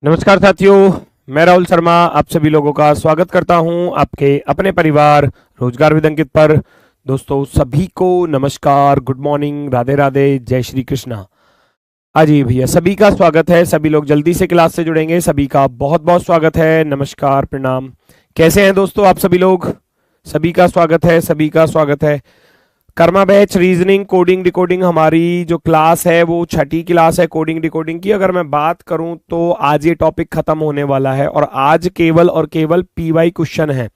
नमस्कार साथियों, मैं राहुल शर्मा आप सभी लोगों का स्वागत करता हूं आपके अपने परिवार रोजगार विद अंकित पर। दोस्तों सभी को नमस्कार, गुड मॉर्निंग, राधे राधे, जय श्री कृष्णा। जी भैया, सभी का स्वागत है। सभी लोग जल्दी से क्लास से जुड़ेंगे, सभी का बहुत बहुत स्वागत है। नमस्कार, प्रणाम। कैसे हैं दोस्तों आप सभी लोग? सभी का स्वागत है, सभी का स्वागत है। Karma batch reasoning coding decoding हमारी जो क्लास है वो छठी क्लास है कोडिंग डिकोडिंग की। अगर मैं बात करूं तो आज ये टॉपिक खत्म होने वाला है और आज केवल और केवल पीवाई क्वेश्चन है।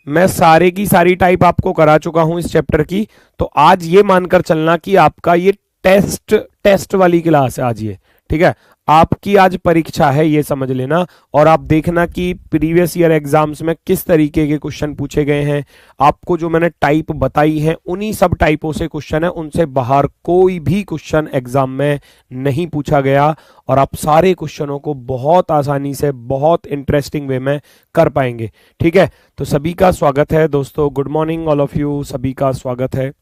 मैं सारे की सारी टाइप आपको करा चुका हूं इस चैप्टर की। तो आज ये मानकर चलना कि आपका ये टेस्ट वाली क्लास है आज ये, ठीक है। आपकी आज परीक्षा है, ये समझ लेना। और आप देखना कि प्रीवियस ईयर एग्जाम्स में किस तरीके के क्वेश्चन पूछे गए हैं। आपको जो मैंने टाइप बताई है उन्हीं सब टाइपों से क्वेश्चन है, उनसे बाहर कोई भी क्वेश्चन एग्जाम में नहीं पूछा गया। और आप सारे क्वेश्चनों को बहुत आसानी से बहुत इंटरेस्टिंग वे में कर पाएंगे, ठीक है। तो सभी का स्वागत है दोस्तों, good morning all of you, सभी का स्वागत है।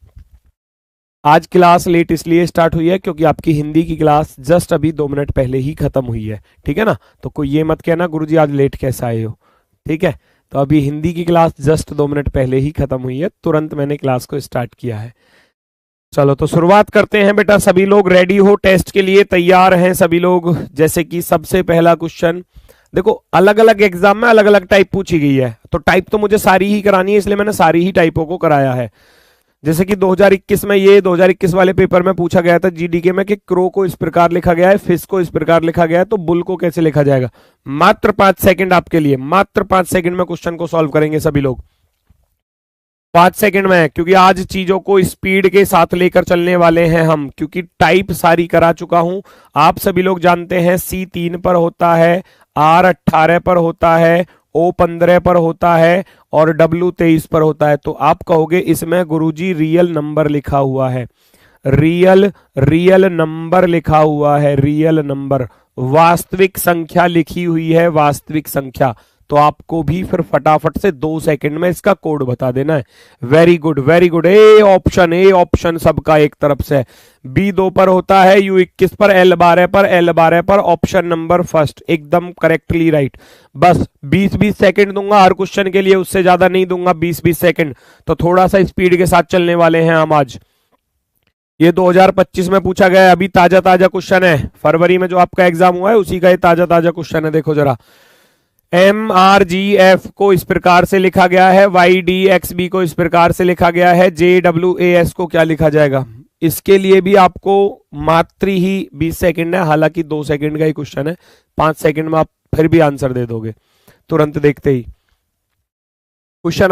आज क्लास लेट इसलिए स्टार्ट हुई है क्योंकि आपकी हिंदी की क्लास जस्ट अभी 2 मिनट पहले ही खत्म हुई है, ठीक है ना। तो कोई ये मत कहना गुरुजी आज लेट कैसे आए हो, ठीक है। तो अभी हिंदी की क्लास जस्ट 2 मिनट पहले ही खत्म हुई है, तुरंत मैंने क्लास को स्टार्ट किया है। चलो तो शुरुआत करते हैं बेटा। सभी लोग रेडी हो, टेस्ट के लिए तैयार हैं सभी लोग? जैसे कि सबसे पहला क्वेश्चन देखो, अलग अलग एग्जाम में अलग अलग टाइप पूछी गई है, तो टाइप तो मुझे सारी ही करानी है, इसलिए मैंने सारी ही टाइपों को कराया है। जैसे कि 2021 में ये 2021 वाले पेपर में पूछा गया था जीडीके में कि क्रो को इस प्रकार लिखा गया है, फिश को इस प्रकार लिखा गया है, तो बुल को कैसे लिखा जाएगा। मात्र 5 सेकंड आपके लिए, मात्र 5 सेकंड में क्वेश्चन को सॉल्व करेंगे सभी लोग, 5 सेकंड में। क्योंकि आज चीजों को स्पीड के साथ लेकर चलने वाले हैं हम, क्योंकि टाइप सारी करा चुका हूं। आप सभी लोग जानते हैं C3 पर होता है, R18 पर होता है, O15 पर होता है और W23 पर होता है। तो आप कहोगे इसमें गुरुजी रियल नंबर लिखा हुआ है, रियल नंबर लिखा हुआ है, रियल नंबर, वास्तविक संख्या लिखी हुई है, वास्तविक संख्या। तो आपको भी फिर फटाफट से 2 सेकंड में इसका कोड बता देना है। Very good very good. A option सबका एक तरफ से। B2 पर होता है, U21 पर, L12 पर, L12 पर, ऑप्शन नंबर फर्स्ट, एकदम करेक्टली राइट। बस 20-20 सेकंड दूंगा हर क्वेश्चन के लिए, उससे ज्यादा नहीं दूंगा, 20-20 सेकंड। तो थोड़ा सा स्पीड के साथ चलने वाले हैं हम आज। ये 2025 में पूछा गया है, अभी ताजा क्वेश्चन है, फरवरी में जो आपका एग्जाम हुआ है उसी का ये ताजा क्वेश्चन है। देखो जरा, MRGF को इस प्रकार से लिखा गया है, YDXB को इस प्रकार से लिखा गया है, JWAS को क्या लिखा जाएगा। इसके लिए भी आपको मात्र ही 20 सेकंड है, हालांकि 2 सेकंड का ही क्वेश्चन है, 5 सेकंड में आप फिर भी आंसर दे दोगे तुरंत देखते ही। क्वेश्चन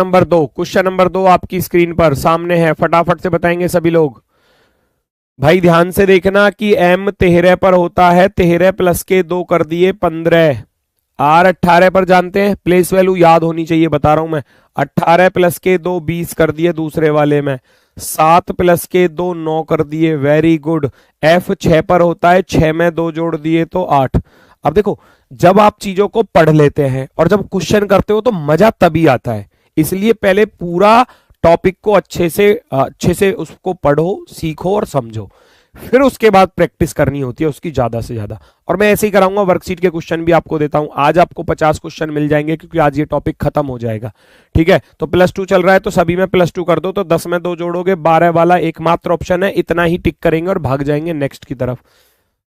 नंबर 2 आपकी स्क्रीन पर सामने है, फटाफट से बताएंगे सभी लोग। भाई ध्यान से देखना कि M13 पर होता है, 13 प्लस के 2 कर दिए 15। R18 पर जानते हैं, प्लेस वैल्यू याद होनी चाहिए, बता रहा हूं मैं। 18 प्लस के 2 20 कर दिए दूसरे वाले में। 7 प्लस के 2 9 कर दिए, वेरी गुड। F6 पर होता है, 6 में 2 जोड़ दिए तो 8। अब देखो, जब आप चीजों को पढ़ लेते हैं और जब क्वेश्चन करते हो तो मजा तभी आता है। इसलिए पहले पूरा टॉपिक को अच्छे से उसको पढ़ो, सीखो और समझो, फिर उसके बाद प्रैक्टिस करनी होती है उसकी ज्यादा से ज्यादा। और मैं ऐसे ही कराऊंगा, वर्कशीट के क्वेश्चन भी आपको देता हूं। आज आपको 50 क्वेश्चन मिल जाएंगे क्योंकि आज ये टॉपिक खत्म हो जाएगा, ठीक है। तो +2 चल रहा है तो सभी में +2 कर दो, तो 10 में 2 जोड़ोगे, 12 वाला एकमात्र ऑप्शन है, इतना ही टिक करेंगे और भाग जाएंगे नेक्स्ट की तरफ।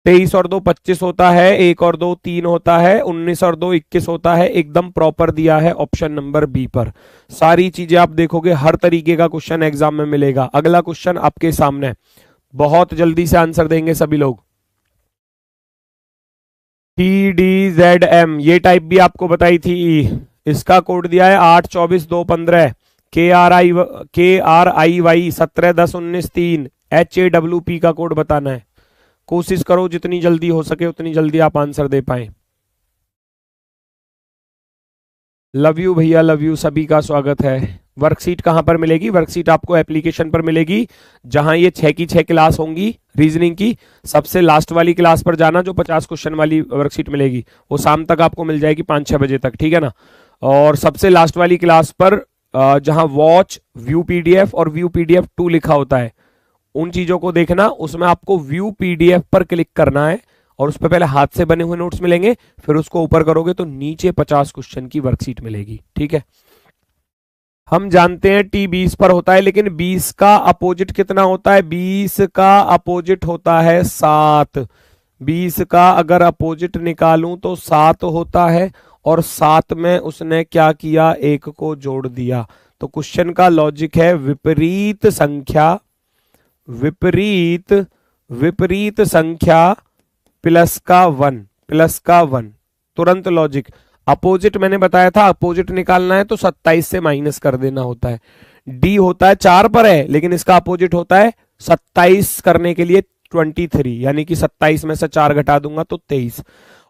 23 और 2 25 होता है, 1 और 2 3 होता है, 19 और 2 21 होता है, एकदम प्रॉपर दिया है ऑप्शन नंबर B पर। सारी चीजें आप देखोगे, हर तरीके का क्वेश्चन एग्जाम में मिलेगा। अगला क्वेश्चन आपके सामने, बहुत जल्दी से आंसर देंगे सभी लोग। TDZM ये टाइप भी आपको बताई थी, इसका कोड दिया है 8 24 2 15, KRIY 17 10 19 3, HAWP का कोड बताना है। कोशिश करो जितनी जल्दी हो सके उतनी जल्दी आप आंसर दे पाए। लव यू भैया, लव यू, सभी का स्वागत है। वर्कशीट कहां पर मिलेगी? वर्कशीट आपको एप्लीकेशन पर मिलेगी, जहां ये 6 की 6 क्लास होंगी रीजनिंग की। सबसे लास्ट वाली क्लास पर जाना, जो 50 क्वेश्चन वाली वर्कशीट मिलेगी, वो शाम तक आपको मिल जाएगी 5-6 बजे तक, ठीक है ना। और सबसे लास्ट वाली क्लास पर जहां वॉच, व्यू PDF और व्यू PDF 2 लिखा होता है, उन चीजों को देखना। उसमें आपको व्यू PDF पर क्लिक करना है और उस पर पहले हाथ से बने हुए नोट्स मिलेंगे, फिर उसको ऊपर करोगे तो नीचे 50 क्वेश्चन की वर्कशीट मिलेगी। ठीक है, हम जानते हैं टी 20 पर होता है, लेकिन 20 का अपोजिट कितना होता है? 20 का अपोजिट होता है 7। 20 का अगर अपोजिट निकालूं तो 7 होता है, और 7 में उसने क्या किया? 1 को जोड़ दिया। तो क्वेश्चन का लॉजिक है विपरीत संख्या, विपरीत विपरीत संख्या प्लस का 1, प्लस का 1। तुरंत लॉजिक। अपोजिट मैंने बताया था, अपोजिट निकालना है तो 27 से माइनस कर देना होता है। डी होता है 4 पर है, लेकिन इसका अपोजिट होता है 27 करने के लिए 23, यानी कि 27 में से 4 घटा दूंगा तो 23,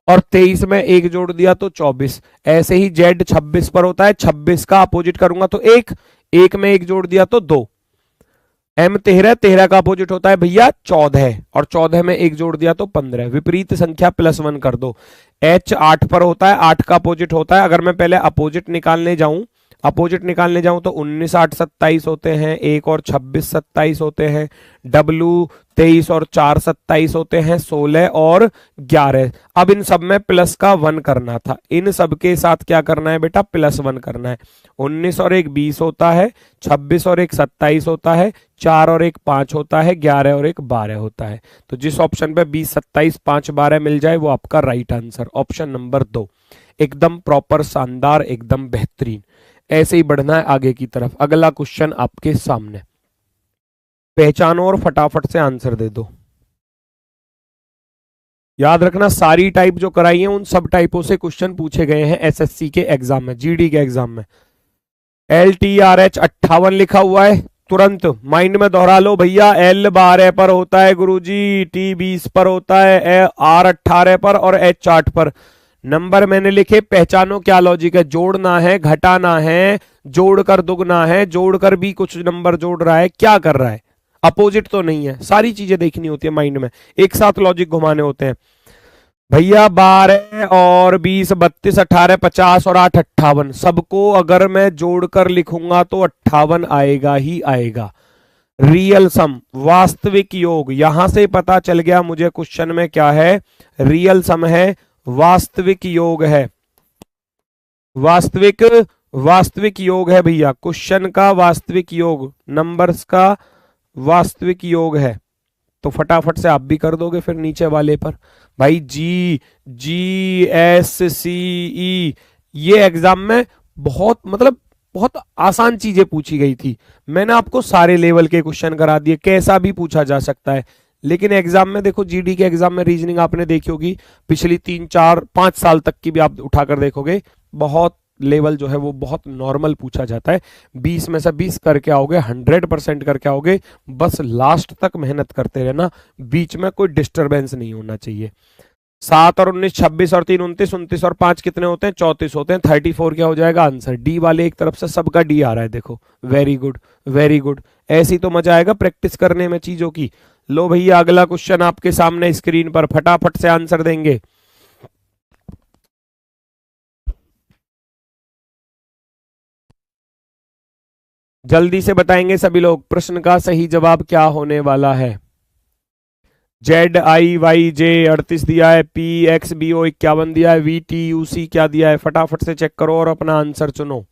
और 23 में 1 जोड़ दिया तो 24। ऐसे ही जेड 26 पर होता है, 26 का अपोजिट करूंगा तो 1, 1 में 1 जोड़ दिया तो 2। एम 13, 13 का अपोजिट होता है भैया 14, और 14 में 1 जोड़ दिया तो 15। विपरीत संख्या प्लस 1 कर दो। एच 8 पर होता है, 8 का अपोजिट होता है। अगर मैं पहले अपोजिट निकालने जाऊं, अपोजिट निकालने जाऊं तो 19 8 27 होते हैं, 1 और 26 27 होते हैं। डब्लू 23 और 4 27 होते हैं, 16 और 11। अब इन सब में प्लस का 1 करना था, इन सब के साथ क्या करना है बेटा? प्लस 1 करना है। 19 और 1 20 होता है, 26 और 1 27 होता है, 4 और 1 5 होता है, 11 और 1 12 होता है। तो जिस ऑप्शन पे 20 27 5 12 मिल जाए वो आपका राइट आंसर, ऑप्शन नंबर 2। एकदम प्रॉपर, शानदार, एकदम बेहतरीन। ऐसे ही बढ़ना है आगे की तरफ। अगला क्वेश्चन आपके सामने, पहचानो और फटाफट से आंसर दे दो। याद रखना सारी टाइप जो कराई है उन सब टाइपों से क्वेश्चन पूछे गए हैं एसएससी के एग्जाम में, जीडी के एग्जाम में। LTRH 58 लिखा हुआ है, तुरंत माइंड में दोहरा लो भैया। L 12 पर होता है गुरुजी, T 20 पर होता है, R 18 पर और H 8 पर। नंबर मैंने लिखे, पहचानो क्या लॉजिक है। जोड़ना है, घटाना है, जोड़कर दुगना है, जोड़कर भी कुछ नंबर जोड़ रहा है, क्या कर रहा है? अपोजिट तो नहीं है। सारी चीजें देखनी होती है माइंड में, एक साथ लॉजिक घुमाने होते हैं भैया। 12 और 20 32 18 50 और 8 58, सबको अगर मैं जोड़कर लिखूंगा तो 58 आएगा ही आएगा। रियल सम, वास्तविक योग, यहां से पता चल गया मुझे क्वेश्चन में क्या है। रियल सम है, वास्तविक योग है, वास्तविक वास्तविक योग है भैया। क्वेश्चन का वास्तविक योग, नंबर्स का वास्तविक योग है। तो फटाफट से आप भी कर दोगे फिर नीचे वाले पर भाई। GSCE ये एग्जाम में बहुत बहुत आसान चीजें पूछी गई थी। मैंने आपको सारे लेवल के क्वेश्चन करा दिए, कैसा भी पूछा जा सकता है। लेकिन एग्जाम में देखो, जीडी के एग्जाम में रीजनिंग आपने देखी होगी, पिछली 3 4 5 साल तक की भी आप उठाकर देखोगे, बहुत लेवल जो है वो बहुत नॉर्मल पूछा जाता है। 20 में से 20 करके आओगे, 100% करके आओगे। बस लास्ट तक मेहनत करते रहना, बीच में कोई डिस्टरबेंस नहीं होना चाहिए। 7 और 19 26 और 3 29, 29 और 5 कितने होते हैं? 34 होते हैं। 34 क्या हो जाएगा आंसर? डी वाले एक तरफ से सबका डी आ रहा है, देखो। Very good, very good. ऐसी तो मजा आएगा प्रैक्टिस करने में चीजों की। लो भैया, अगला क्वेश्चन आपके सामने स्क्रीन पर, फटाफट से आंसर देंगे। जल्दी से बताएंगे सभी लोग, प्रश्न का सही जवाब क्या होने वाला है। ZIYJ 38 दिया है, PXBO 51 दिया है, VTUC क्या दिया है? फटाफट से चेक करो और अपना आंसर चुनो।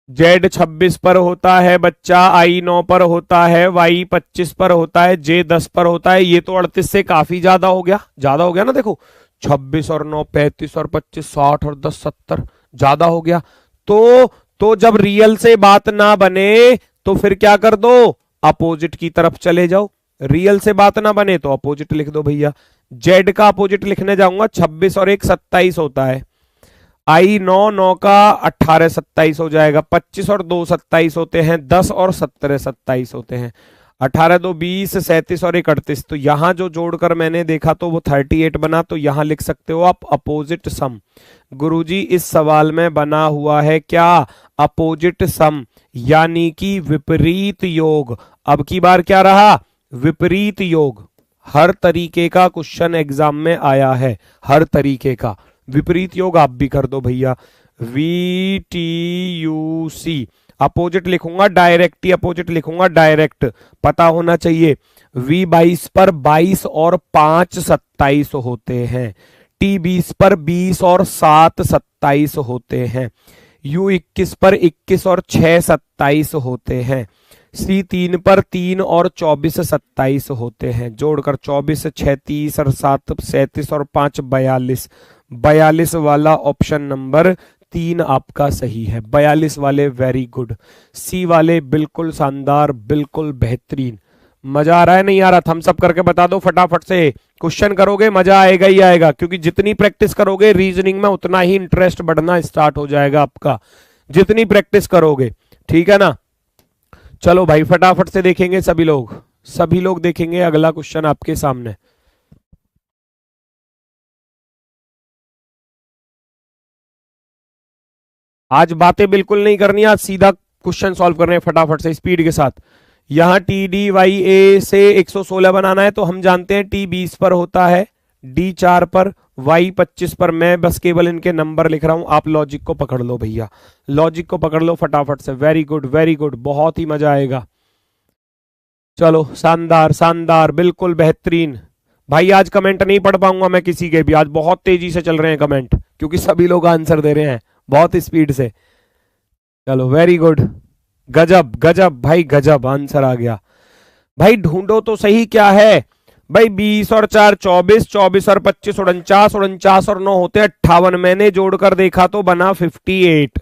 Z 26 पर होता है बच्चा, I 9 पर होता है, Y 25 पर होता है, J 10 पर होता है। ये तो 38 से काफी ज्यादा हो गया, ज्यादा हो गया ना। देखो 26 और 9 35 और 25 60 और 10 70, ज्यादा हो गया। तो जब रियल से बात ना बने तो फिर क्या कर दो? अपोजिट की तरफ चले जाओ। रियल से बात ना बने तो अपोजिट लिख दो भैया। जेड का अपोजिट लिखने जाऊंगा, 26 और 1 27 होता है। I 9 9 का 18 27 हो जाएगा। 25 और 2 27 होते हैं। 10 और 17 27 होते हैं। 18 2 20 37 और 1 38। तो यहां जो जोड़कर मैंने देखा तो वो 38 बना। तो यहां लिख सकते हो आप अपोजिट सम। गुरुजी इस सवाल में बना हुआ है क्या? अपोजिट सम, यानी कि विपरीत योग। अब की बार क्या रहा? विपरीत योग। हर तरीके का क्वेश्चन एग्जाम में आया है, हर तरीके का। विपरीत योग आप भी कर दो भैया। VTUC अपोजिट लिखूंगा डायरेक्ट, ही अपोजिट लिखूंगा डायरेक्ट, पता होना चाहिए। V22 पर 22 और 5 27 होते हैं। T20 पर 20 और 7 27 होते हैं। U21 पर 21 और 6 27 होते हैं। C3 पर 3 और 24 27 होते हैं। जोड़कर 24 36 और 7 37 और 5 42। 42 वाला ऑप्शन नंबर 3 आपका सही है। 42 वाले वेरी गुड। सी वाले बिल्कुल शानदार, बिल्कुल बेहतरीन। मजा आ रहा है नहीं आ रहा? थम्स अप करके बता दो फटाफट से। क्वेश्चन करोगे मजा आएगा ही आएगा, क्योंकि जितनी प्रैक्टिस करोगे रीजनिंग में उतना ही इंटरेस्ट बढ़ना स्टार्ट हो जाएगा आपका, जितनी प्रैक्टिस करोगे। ठीक है ना? चलो भाई फटाफट से देखेंगे सभी लोग देखेंगे अगला क्वेश्चन आपके सामने। आज बातें बिल्कुल नहीं करनी, आज सीधा क्वेश्चन सॉल्व कर रहे हैं फटाफट से स्पीड के साथ। यहां TDYA से 116 बनाना है, तो हम जानते हैं T20 पर होता है, D4 पर, Y25 पर। मैं बस केवल इनके नंबर लिख रहा हूं, आप लॉजिक को पकड़ लो भैया, लॉजिक को पकड़ लो फटाफट से। वेरी गुड वेरी गुड, बहुत ही मजा आएगा। चलो शानदार शानदार, बिल्कुल बेहतरीन। भाई आज कमेंट नहीं पढ़ पाऊंगा मैं किसी के भी, आज बहुत तेजी से चल रहे हैं कमेंट, क्योंकि सभी लोग आंसर दे रहे हैं बहुत स्पीड से। चलो वेरी गुड, गजब गजब भाई गजब, आंसर आ गया। भाई ढूंढो तो सही क्या है भाई। 20 और 4 24, 24 और 25 49, 49 और 9 होते 58। मैंने जोड़कर देखा तो बना 58।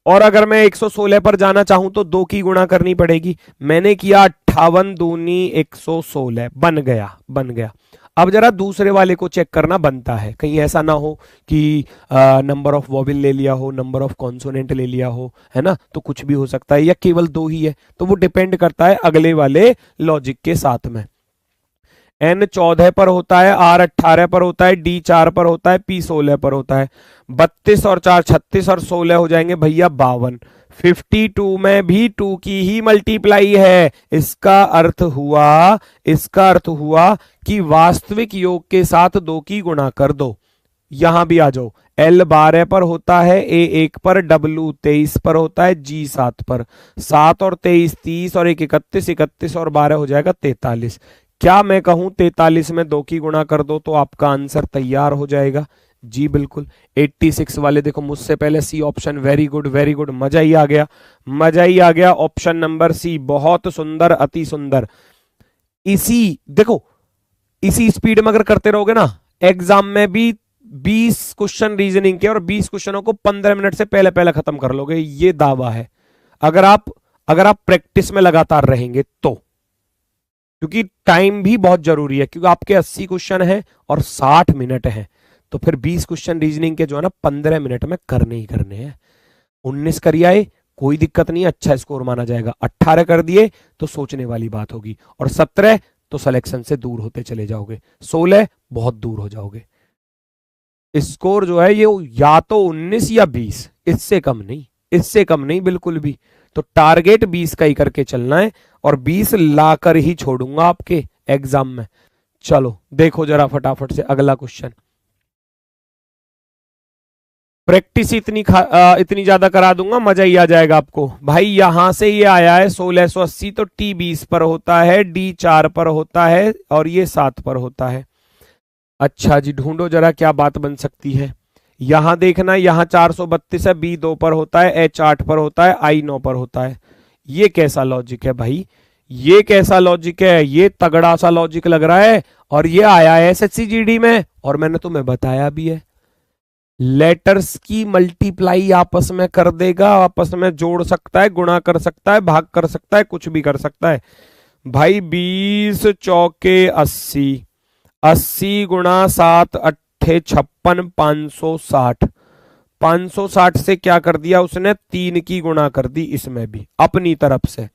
और अगर मैं 116 पर जाना चाहूं तो 2 की गुणा करनी पड़ेगी। मैंने किया 58 दूनी 116, बन गया। अब जरा दूसरे वाले को चेक करना बनता है, कहीं ऐसा ना हो कि नंबर ऑफ वॉवेल ले लिया हो, नंबर ऑफ कॉन्सोनेंट ले लिया हो, है ना? तो कुछ भी हो सकता है, या केवल 2 ही है, तो वो डिपेंड करता है अगले वाले लॉजिक के साथ में। N 14 पर होता है, R 18 पर होता है, D 4 पर होता है, P 16 पर होता है। 32 और 4 36 और 16 हो जाएंगे भैया 52। 52 में भी 2 की ही मल्टीप्लाई है। इसका अर्थ हुआ कि वास्तविक योग के साथ 2 की गुणा कर दो। यहां भी आ जाओ। L 12 पर होता है, A 1 पर, W 23 पर होता है, G 7 पर। 7 और 23 30 और 1 31, 31 और 12 हो जाएगा 43। क्या मैं कहूं 43 में 2 की गुणा कर दो तो आपका आंसर तैयार हो जाएगा? जी बिल्कुल। 86 वाले देखो मुझसे पहले C option, very good very good, मजा ही आ गया। ऑप्शन नंबर सी, बहुत सुंदर अति सुंदर। इसी स्पीड में अगर करते रहोगे ना, एग्जाम में भी 20 क्वेश्चन रीजनिंग के और 20 क्वेश्चनों को 15 मिनट से पहले पहले खत्म कर लोगे, ये दावा है। अगर आप प्रैक्टिस में लगातार रहेंगे तो, क्योंकि टाइम भी बहुत जरूरी है, क्योंकि आपके 80 क्वेश्चन हैं और 60 मिनट हैं, तो फिर 20 क्वेश्चन रीजनिंग के जो है ना 15 मिनट में करने ही करने हैं। 19 कर आए कोई दिक्कत नहीं, अच्छा स्कोर माना जाएगा। 18 कर दिए तो सोचने वाली बात होगी, और 17 तो सिलेक्शन से दूर होते चले जाओगे, 16 बहुत दूर हो जाओगे। स्कोर जो है ये या तो 19 या 20, इससे कम नहीं बिल्कुल भी। तो टारगेट 20 का ही करके चलना है, और 20 लाकर ही छोड़ूंगा आपके एग्जाम में। चलो देखो जरा फटाफट से अगला क्वेश्चन। प्रैक्टिस इतनी ज्यादा करा दूंगा, मजा ही आ जाएगा आपको। भाई यहां से ये आया है 1680, तो T20 पर होता है, D4 पर होता है, और ये 7 पर होता है। अच्छा जी, ढूंढो जरा क्या बात बन सकती है। यहां देखना, यहां 432 है, B 2 पर होता है, H 8 पर होता है, I 9 पर होता है। ये कैसा लॉजिक है भाई? ये कैसा लॉजिक है? ये तगड़ा सा लॉजिक लग रहा है, और ये आया है SSC GD में, और मैंने तुम्हें बताया भी है। लेटर्स की मल्टीप्लाई आपस में कर देगा, आपस में जोड़ सकता है, गुणा कर सकता है, भाग कर सकता है, कुछ भी कर सकता है। भाई 20 चौके 80, 80 गुणा 7 अट्ठे 56, 560। 560 से क्या कर दिया उसने? 3 की गुणा कर दी इसमें भी अपनी तरफ से,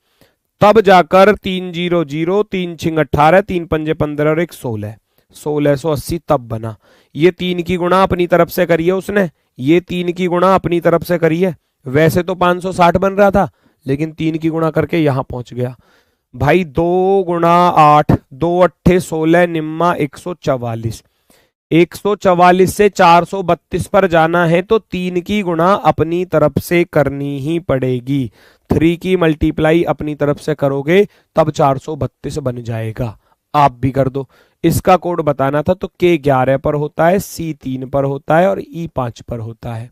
तब जाकर 3 0 0, 3 6 18, 3 पंजे 15 और 1 16, 1680 तब बना। ये 3 की गुणा अपनी तरफ से करी है उसने, ये 3 की गुणा अपनी तरफ से करी है। वैसे तो 560 बन रहा था, लेकिन 3 की गुणा करके यहां पहुंच गया। भाई 2 गुणा 8, 2 अट्ठे 16, निम्मा 144। 144 से 432 पर जाना है तो 3 की गुणा अपनी तरफ से करनी ही पड़ेगी। 3 की मल्टीप्लाई अपनी तरफ से करोगे तब 432 बन जाएगा। आप भी कर दो। इसका कोड बताना था तो K 11 पर होता है, C 3 पर होता है और E 5 पर होता है।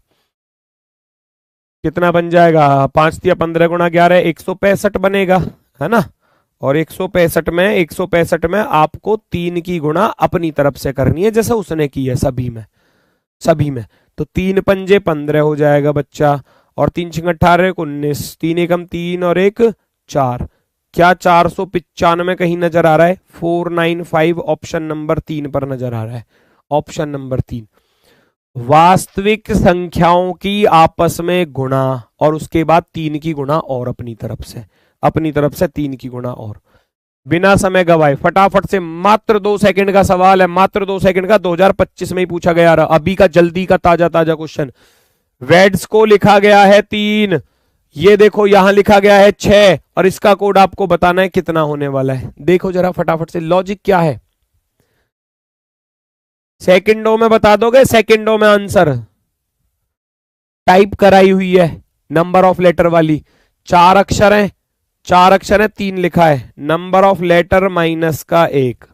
कितना बन जाएगा? 5 या 15 गुणा 11 165 बनेगा, है ना। और 165 में आपको 3 की गुणा अपनी तरफ से करनी है जैसे उसने की है सभी में। तो 3 पंजे 15 हो जाएगा बच्चा, और 3 छंग 18 19, 3 एकम 3 और 1 4। क्या 495 कहीं नजर आ रहा है? 495 ऑप्शन नंबर 3 पर नजर आ रहा है। ऑप्शन नंबर 3, वास्तविक संख्याओं की आपस में गुणा और उसके बाद 3 की गुणा और अपनी तरफ से 3 की गुणा और। बिना समय गवाए फटाफट से, मात्र 2 सेकंड का सवाल है, मात्र 2 सेकंड का, 2025 में ही पूछा गया रहा, अभी का जल्दी का ताजा क्वेश्चन। वेड्स को लिखा गया है 3, ये देखो यहां लिखा गया है 6, और इसका कोड आपको बताना है कितना होने वाला है। देखो जरा फटाफट से लॉजिक क्या है, सेकंडों में बता दोगे, सेकंडों में आंसर टाइप कराई हुई है नंबर ऑफ लेटर वाली। 4 अक्षर हैं, 3 लिखा है, नंबर ऑफ लेटर माइनस का 1।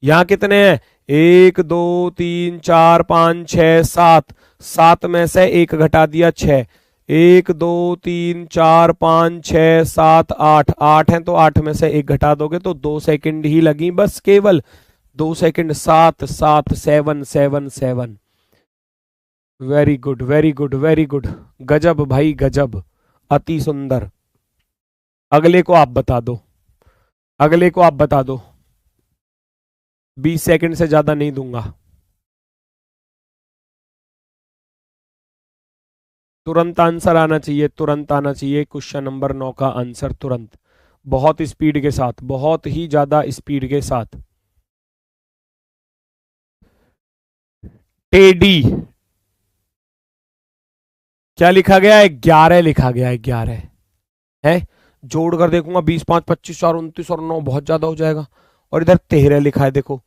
यहां कितने हैं? 1 2 3 4 5 6 7, 7 में से 1 घटा दिया 6। 1 2 3 4 5 6 7 8, 8 है तो 8 में से 1 घटा दोगे तो 2 सेकंड ही लगी, बस केवल 2 second. 7 7 7 7 7। Very good very good very good, गजब भाई गजब, अति सुंदर। अगले को आप बता दो, 20 सेकंड से ज्यादा नहीं दूंगा। तुरंत आंसर आना चाहिए, तुरंत आना चाहिए। क्वेश्चन नंबर 9 का आंसर तुरंत, बहुत स्पीड के साथ, बहुत ही ज्यादा स्पीड के साथ। टेडी, क्या लिखा गया है? 11 लिखा गया है, 11 है। जोड़ कर देखूंगा 20 5 25 4 29 और 9, बहुत ज्यादा हो जाएगा। और इधर 13 लिखा है देखो,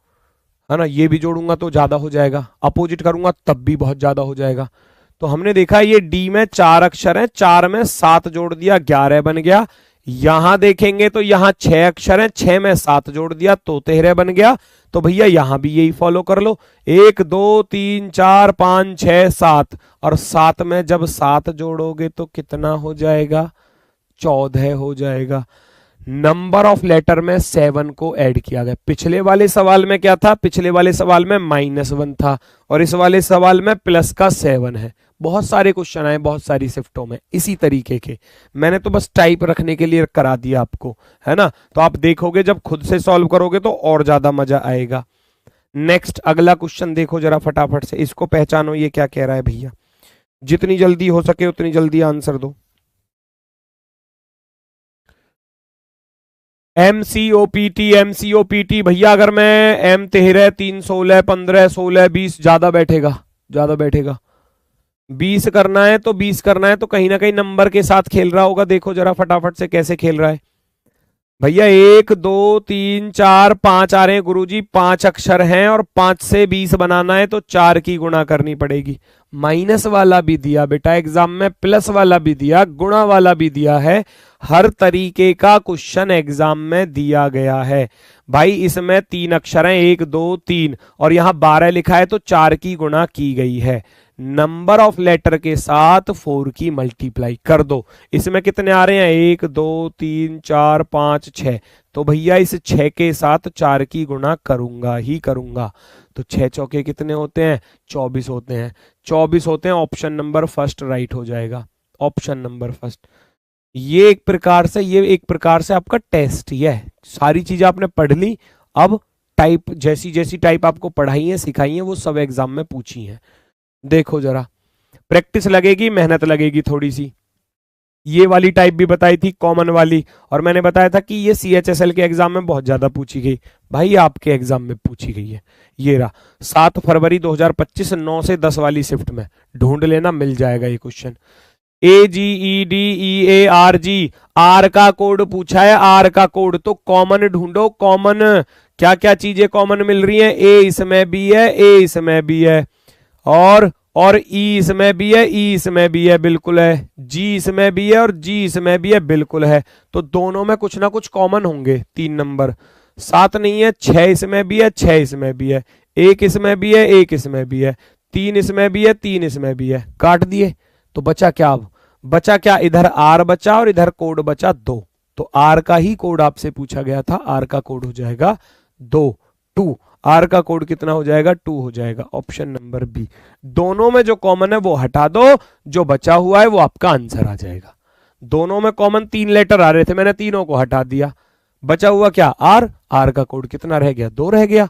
है ना, ये भी जोड़ूंगा तो ज्यादा हो जाएगा, अपोजिट करूंगा तब भी बहुत ज्यादा हो जाएगा। तो हमने देखा ये डी में 4 अक्षर है, 4 में 7 जोड़ दिया 11 बन गया। यहां देखेंगे तो यहां 6 अक्षर है, 6 में 7 जोड़ दिया तो 13 बन गया। तो भैया यहां भी यही फॉलो कर लो, 1 2 3 4 5 6 7, और 7 में जब 7 जोड़ोगे तो कितना हो जाएगा? 14 हो जाएगा। नंबर ऑफ लेटर में 7 को ऐड किया गया। पिछले वाले सवाल में क्या था? पिछले वाले सवाल में -1 था, और इस वाले सवाल में प्लस का 7 है। बहुत सारे क्वेश्चन आए बहुत सारी शिफ्टों में इसी तरीके के, मैंने तो बस टाइप रखने के लिए करा दिया आपको, है ना। तो आप देखोगे जब खुद से सॉल्व करोगे तो और ज्यादा मजा आएगा। नेक्स्ट अगला क्वेश्चन देखो जरा फटाफट से, इसको पहचानो ये क्या कह रहा है भैया। जितनी जल्दी हो सके उतनी जल्दी आंसर दो। MCOPT भैया, अगर मैं M13 3 16 15 16 20, ज्यादा बैठेगा 20 करना है तो 20 करना है तो कहीं ना कहीं नंबर के साथ खेल रहा होगा। देखो जरा फटाफट से कैसे खेल रहा है भैया। 1 2 3 4 5 आ रहे हैं गुरुजी, 5 अक्षर हैं और 5 से 20 बनाना है तो 4 की गुणा करनी पड़ेगी। माइनस वाला भी दिया बेटा एग्जाम में, प्लस वाला भी दिया, गुणा वाला भी दिया है, हर तरीके का क्वेश्चन एग्जाम में दिया गया है भाई। इसमें 3 अक्षर हैं, 1 2 3, और यहां 12 लिखा है तो 4 की गुणा की गई है। नंबर ऑफ लेटर के साथ 4 की मल्टीप्लाई कर दो। इसमें कितने आ रहे हैं? 1 2 3 4 5 6, तो भैया इस 6 के साथ 4 की गुणा करूंगा ही करूंगा। तो 6 चौके कितने होते हैं? 24 होते हैं, 24 होते हैं। ऑप्शन नंबर फर्स्ट राइट हो जाएगा, ऑप्शन नंबर फर्स्ट। ये एक प्रकार से आपका टेस्ट ही है। सारी चीजें आपने पढ़ ली, अब टाइप जैसी टाइप आपको पढ़ाई है सिखाई है वो सब एग्जाम में पूछी है। देखो जरा, प्रैक्टिस लगेगी, मेहनत लगेगी थोड़ी सी। ये वाली टाइप भी बताई थी कॉमन वाली, और मैंने बताया था कि ये CHSL के एग्जाम में बहुत ज्यादा पूछी गई। भाई आपके एग्जाम में पूछी गई है। ये रहा 7 फरवरी 2025 9 से 10 वाली शिफ्ट में, ढूंढ लेना, मिल जाएगा ये क्वेश्चन। AGEDEARG, आर का कोड पूछा है, आर का कोड, तो कॉमन ढूंढो। कॉमन क्या क्या चीजें कॉमन मिल रही हैं? ए इसमें भी है, ए इसमें भी है, और ई इसमें भी है, ई इसमें भी है, बिल्कुल है। जी इसमें भी है और जी इसमें भी है, बिल्कुल है। तो दोनों में कुछ ना कुछ कॉमन होंगे। 3 नंबर। 7 नहीं है, 6 इसमें भी है, 6 इसमें भी है, 1 इसमें भी है, 1 इसमें भी है, 3 इसमें भी है, 3 इसमें भी है। काट दिए तो बचा क्या? अब बचा क्या? इधर आर बचा और इधर कोड बचा 2। तो आर का ही कोड आपसे पूछा गया था। आर का कोड हो जाएगा 2, 2। आर का कोड कितना हो जाएगा? 2 हो जाएगा। Option number B. दोनों में जो कॉमन है वो हटा दो, जो बचा हुआ है वो आपका आंसर आ जाएगा। दोनों में कॉमन 3 लेटर आ रहे थे, मैंने तीनों को हटा दिया। बचा हुआ क्या? आर। आर का कोड कितना रह गया? 2 रह गया।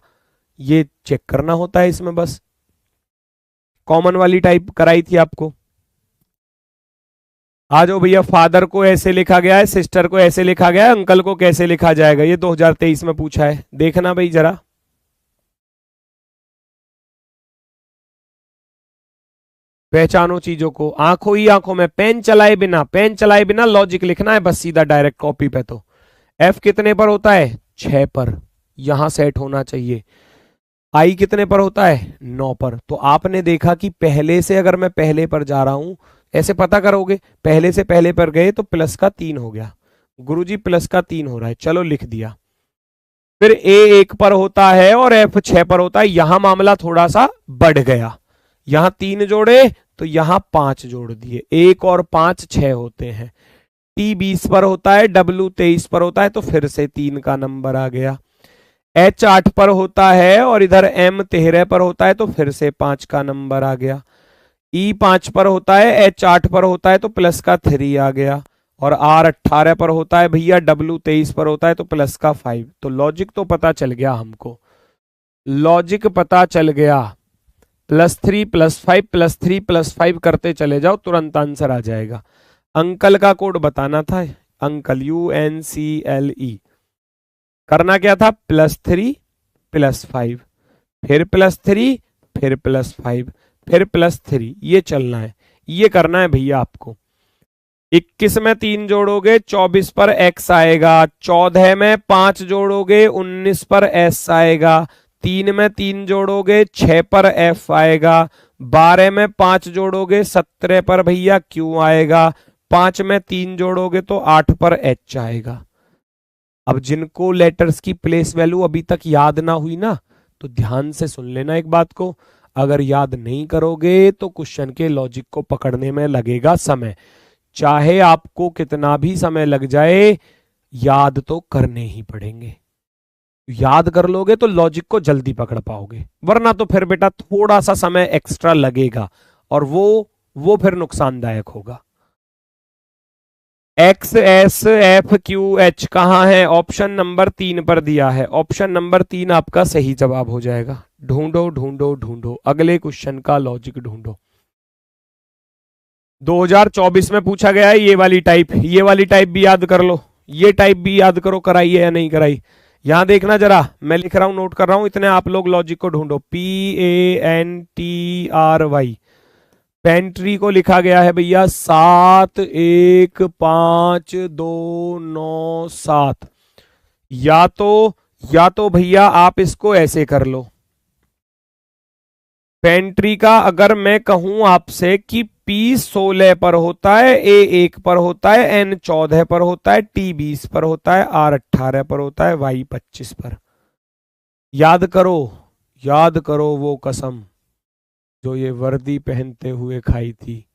ये चेक करना होता है इसमें, बस कॉमन वाली टाइप कराई थी आपको। आ जाओ भैया। फादर को ऐसे लिखा गया है, सिस्टर को ऐसे लिखा गया है, अंकल को कैसे लिखा जाएगा? ये 2023 में पूछा है, देखना भाई जरा। पहचानो चीजों को। आंखों ही आंखों में, पेन चलाए बिना लॉजिक लिखना है बस सीधा डायरेक्ट कॉपी पे। तो एफ कितने पर होता है? 6 पर। यहां सेट होना चाहिए। आई कितने पर होता है? 9 पर। तो आपने देखा कि पहले से अगर मैं पहले पर जा रहा हूं, ऐसे पता करोगे, पहले से पहले पर गए तो प्लस का 3 हो गया। गुरुजी प्लस का 3 हो रहा है, चलो लिख दिया। फिर ए 1 पर होता है और एफ 6 पर होता है। यहां मामला थोड़ा सा बढ़ गया। यहां 3 जोड़े तो यहां 5 जोड़ दिए। 1 और 5 6 होते हैं। टी 20 पर होता है, डब्ल्यू 23 पर होता है, तो फिर से 3 का नंबर आ गया। एच 8 पर होता है और इधर एम 13 पर होता है, तो फिर से 5 का नंबर आ गया। ई 5 पर होता है, एच 8 पर होता है, तो प्लस का 3 आ गया। और आर 18 पर होता है भैया, डब्ल्यू 23 पर होता है, तो प्लस का 5। तो लॉजिक तो पता चल गया हमको, लॉजिक पता चल गया। +3 +5 +3 +5 करते चले जाओ, तुरंत आंसर आ जाएगा। अंकल का कोड बताना था, अंकल UNCLE। करना क्या था? +3 +5, फिर +3, फिर +5, फिर +3। ये चलना है, ये करना है भैया आपको। 21 में 3 जोड़ोगे 24 पर x आएगा। 14 में 5 जोड़ोगे 19 पर s आएगा। 3 में 3 जोड़ोगे 6 पर f आएगा। 12 में 5 जोड़ोगे 17 पर भैया q आएगा। 5 में 3 जोड़ोगे तो 8 पर h आएगा। अब जिनको लेटर्स की प्लेस वैल्यू अभी तक याद ना हुई ना, तो ध्यान से सुन लेना एक बात को। अगर याद नहीं करोगे तो क्वेश्चन के लॉजिक को पकड़ने में लगेगा समय। चाहे आपको कितना भी समय लग जाए, याद तो करने ही पड़ेंगे। याद कर लोगे तो लॉजिक को जल्दी पकड़ पाओगे, वरना तो फिर बेटा थोड़ा सा समय एक्स्ट्रा लगेगा और वो फिर नुकसानदायक होगा। X S F Q H कहां है? ऑप्शन नंबर 3 पर दिया है। ऑप्शन नंबर 3 आपका सही जवाब हो जाएगा। ढूंढो ढूंढो ढूंढो, अगले क्वेश्चन का लॉजिक ढूंढो। 2024 में पूछा गया है ये वाली टाइप। ये वाली टाइप भी याद कर लो, ये टाइप भी याद करो, कराई है या नहीं कराई। यहां देखना जरा, मैं लिख रहा हूं, नोट कर रहा हूं, इतने आप लोग लॉजिक को ढूंढो। PANTRY, पेंट्री को लिखा गया है भैया 7152997। या तो भैया आप इसको ऐसे कर लो। पेंट्री का अगर मैं कहूं आपसे कि P 16 पर होता है, A 1 पर होता है, N 14 पर होता है, T 20 पर होता है, R 18 पर होता है, Y 25 पर। याद करो वो कसम जो ये वर्दी पहनते हुए खाई थी।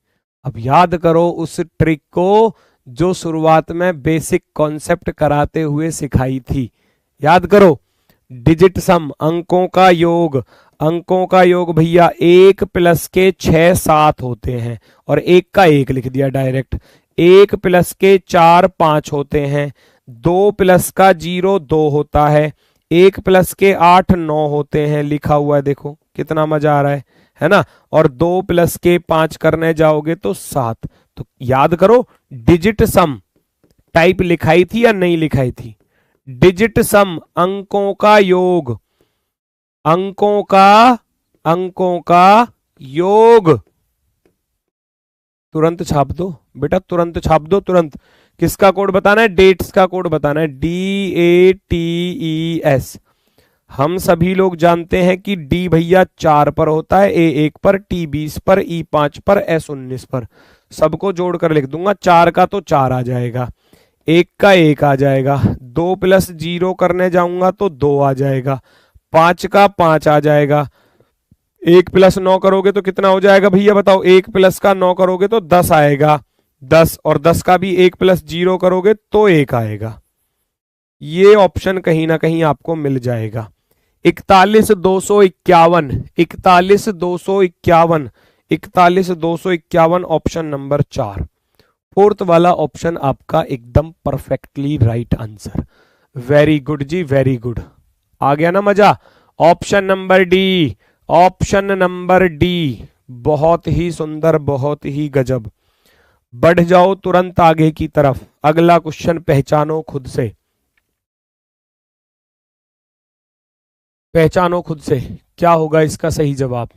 अब याद करो उस ट्रिक को जो शुरुआत में बेसिक कॉन्सेप्ट कराते हुए सिखाई थी। याद करो, डिजिट सम, अंकों का योग। अंकों का योग भैया 1 प्लस के 6 7 होते हैं और 1 का 1 लिख दिया डायरेक्ट। 1 प्लस के 4 5 होते हैं। 2 प्लस का 0 2 होता है। 1 प्लस के 8 9 होते हैं, लिखा हुआ है, देखो कितना मजा आ रहा है ना। और 2 प्लस के 5 करने जाओगे तो 7। तो याद करो, डिजिट सम टाइप लिखाई थी या नहीं लिखाई थी? डिजिट सम, अंकों का योग, अंकों का योग। तुरंत छाप दो बेटा, तुरंत छाप दो, तुरंत। किसका कोड बताना है? डेट्स का कोड बताना है, DATES। हम सभी लोग जानते हैं कि डी भैया 4 पर होता है, ए 1 पर, टी 20 पर, ई 5 पर, एस 19 पर। सबको जोड़कर लिख दूंगा। 4 का तो 4 आ जाएगा, 1 का 1 आ जाएगा, 2 प्लस 0 करने जाऊंगा तो 2 आ जाएगा, 5 का 5 आ जाएगा, 1 प्लस 9 करोगे तो कितना हो जाएगा भैया बताओ? 1 प्लस का 9 करोगे तो 10 आएगा, 10, और 10 का भी 1 प्लस 0 करोगे तो 1 आएगा। ये ऑप्शन कहीं ना कहीं आपको मिल जाएगा। 41,251, 41,251, 41,251 ऑप्शन नंबर 4, फोर्थ वाला ऑप्शन आपका एकदम perfectly right answer. Very good जी, वेरी गुड। आ गया ना मजा? Option number D, option number D, बहुत ही सुंदर, बहुत ही गजब। बढ़ जाओ तुरंत आगे की तरफ। अगला क्वेश्चन पहचानो खुद से, पहचानो खुद से, क्या होगा इसका सही जवाब?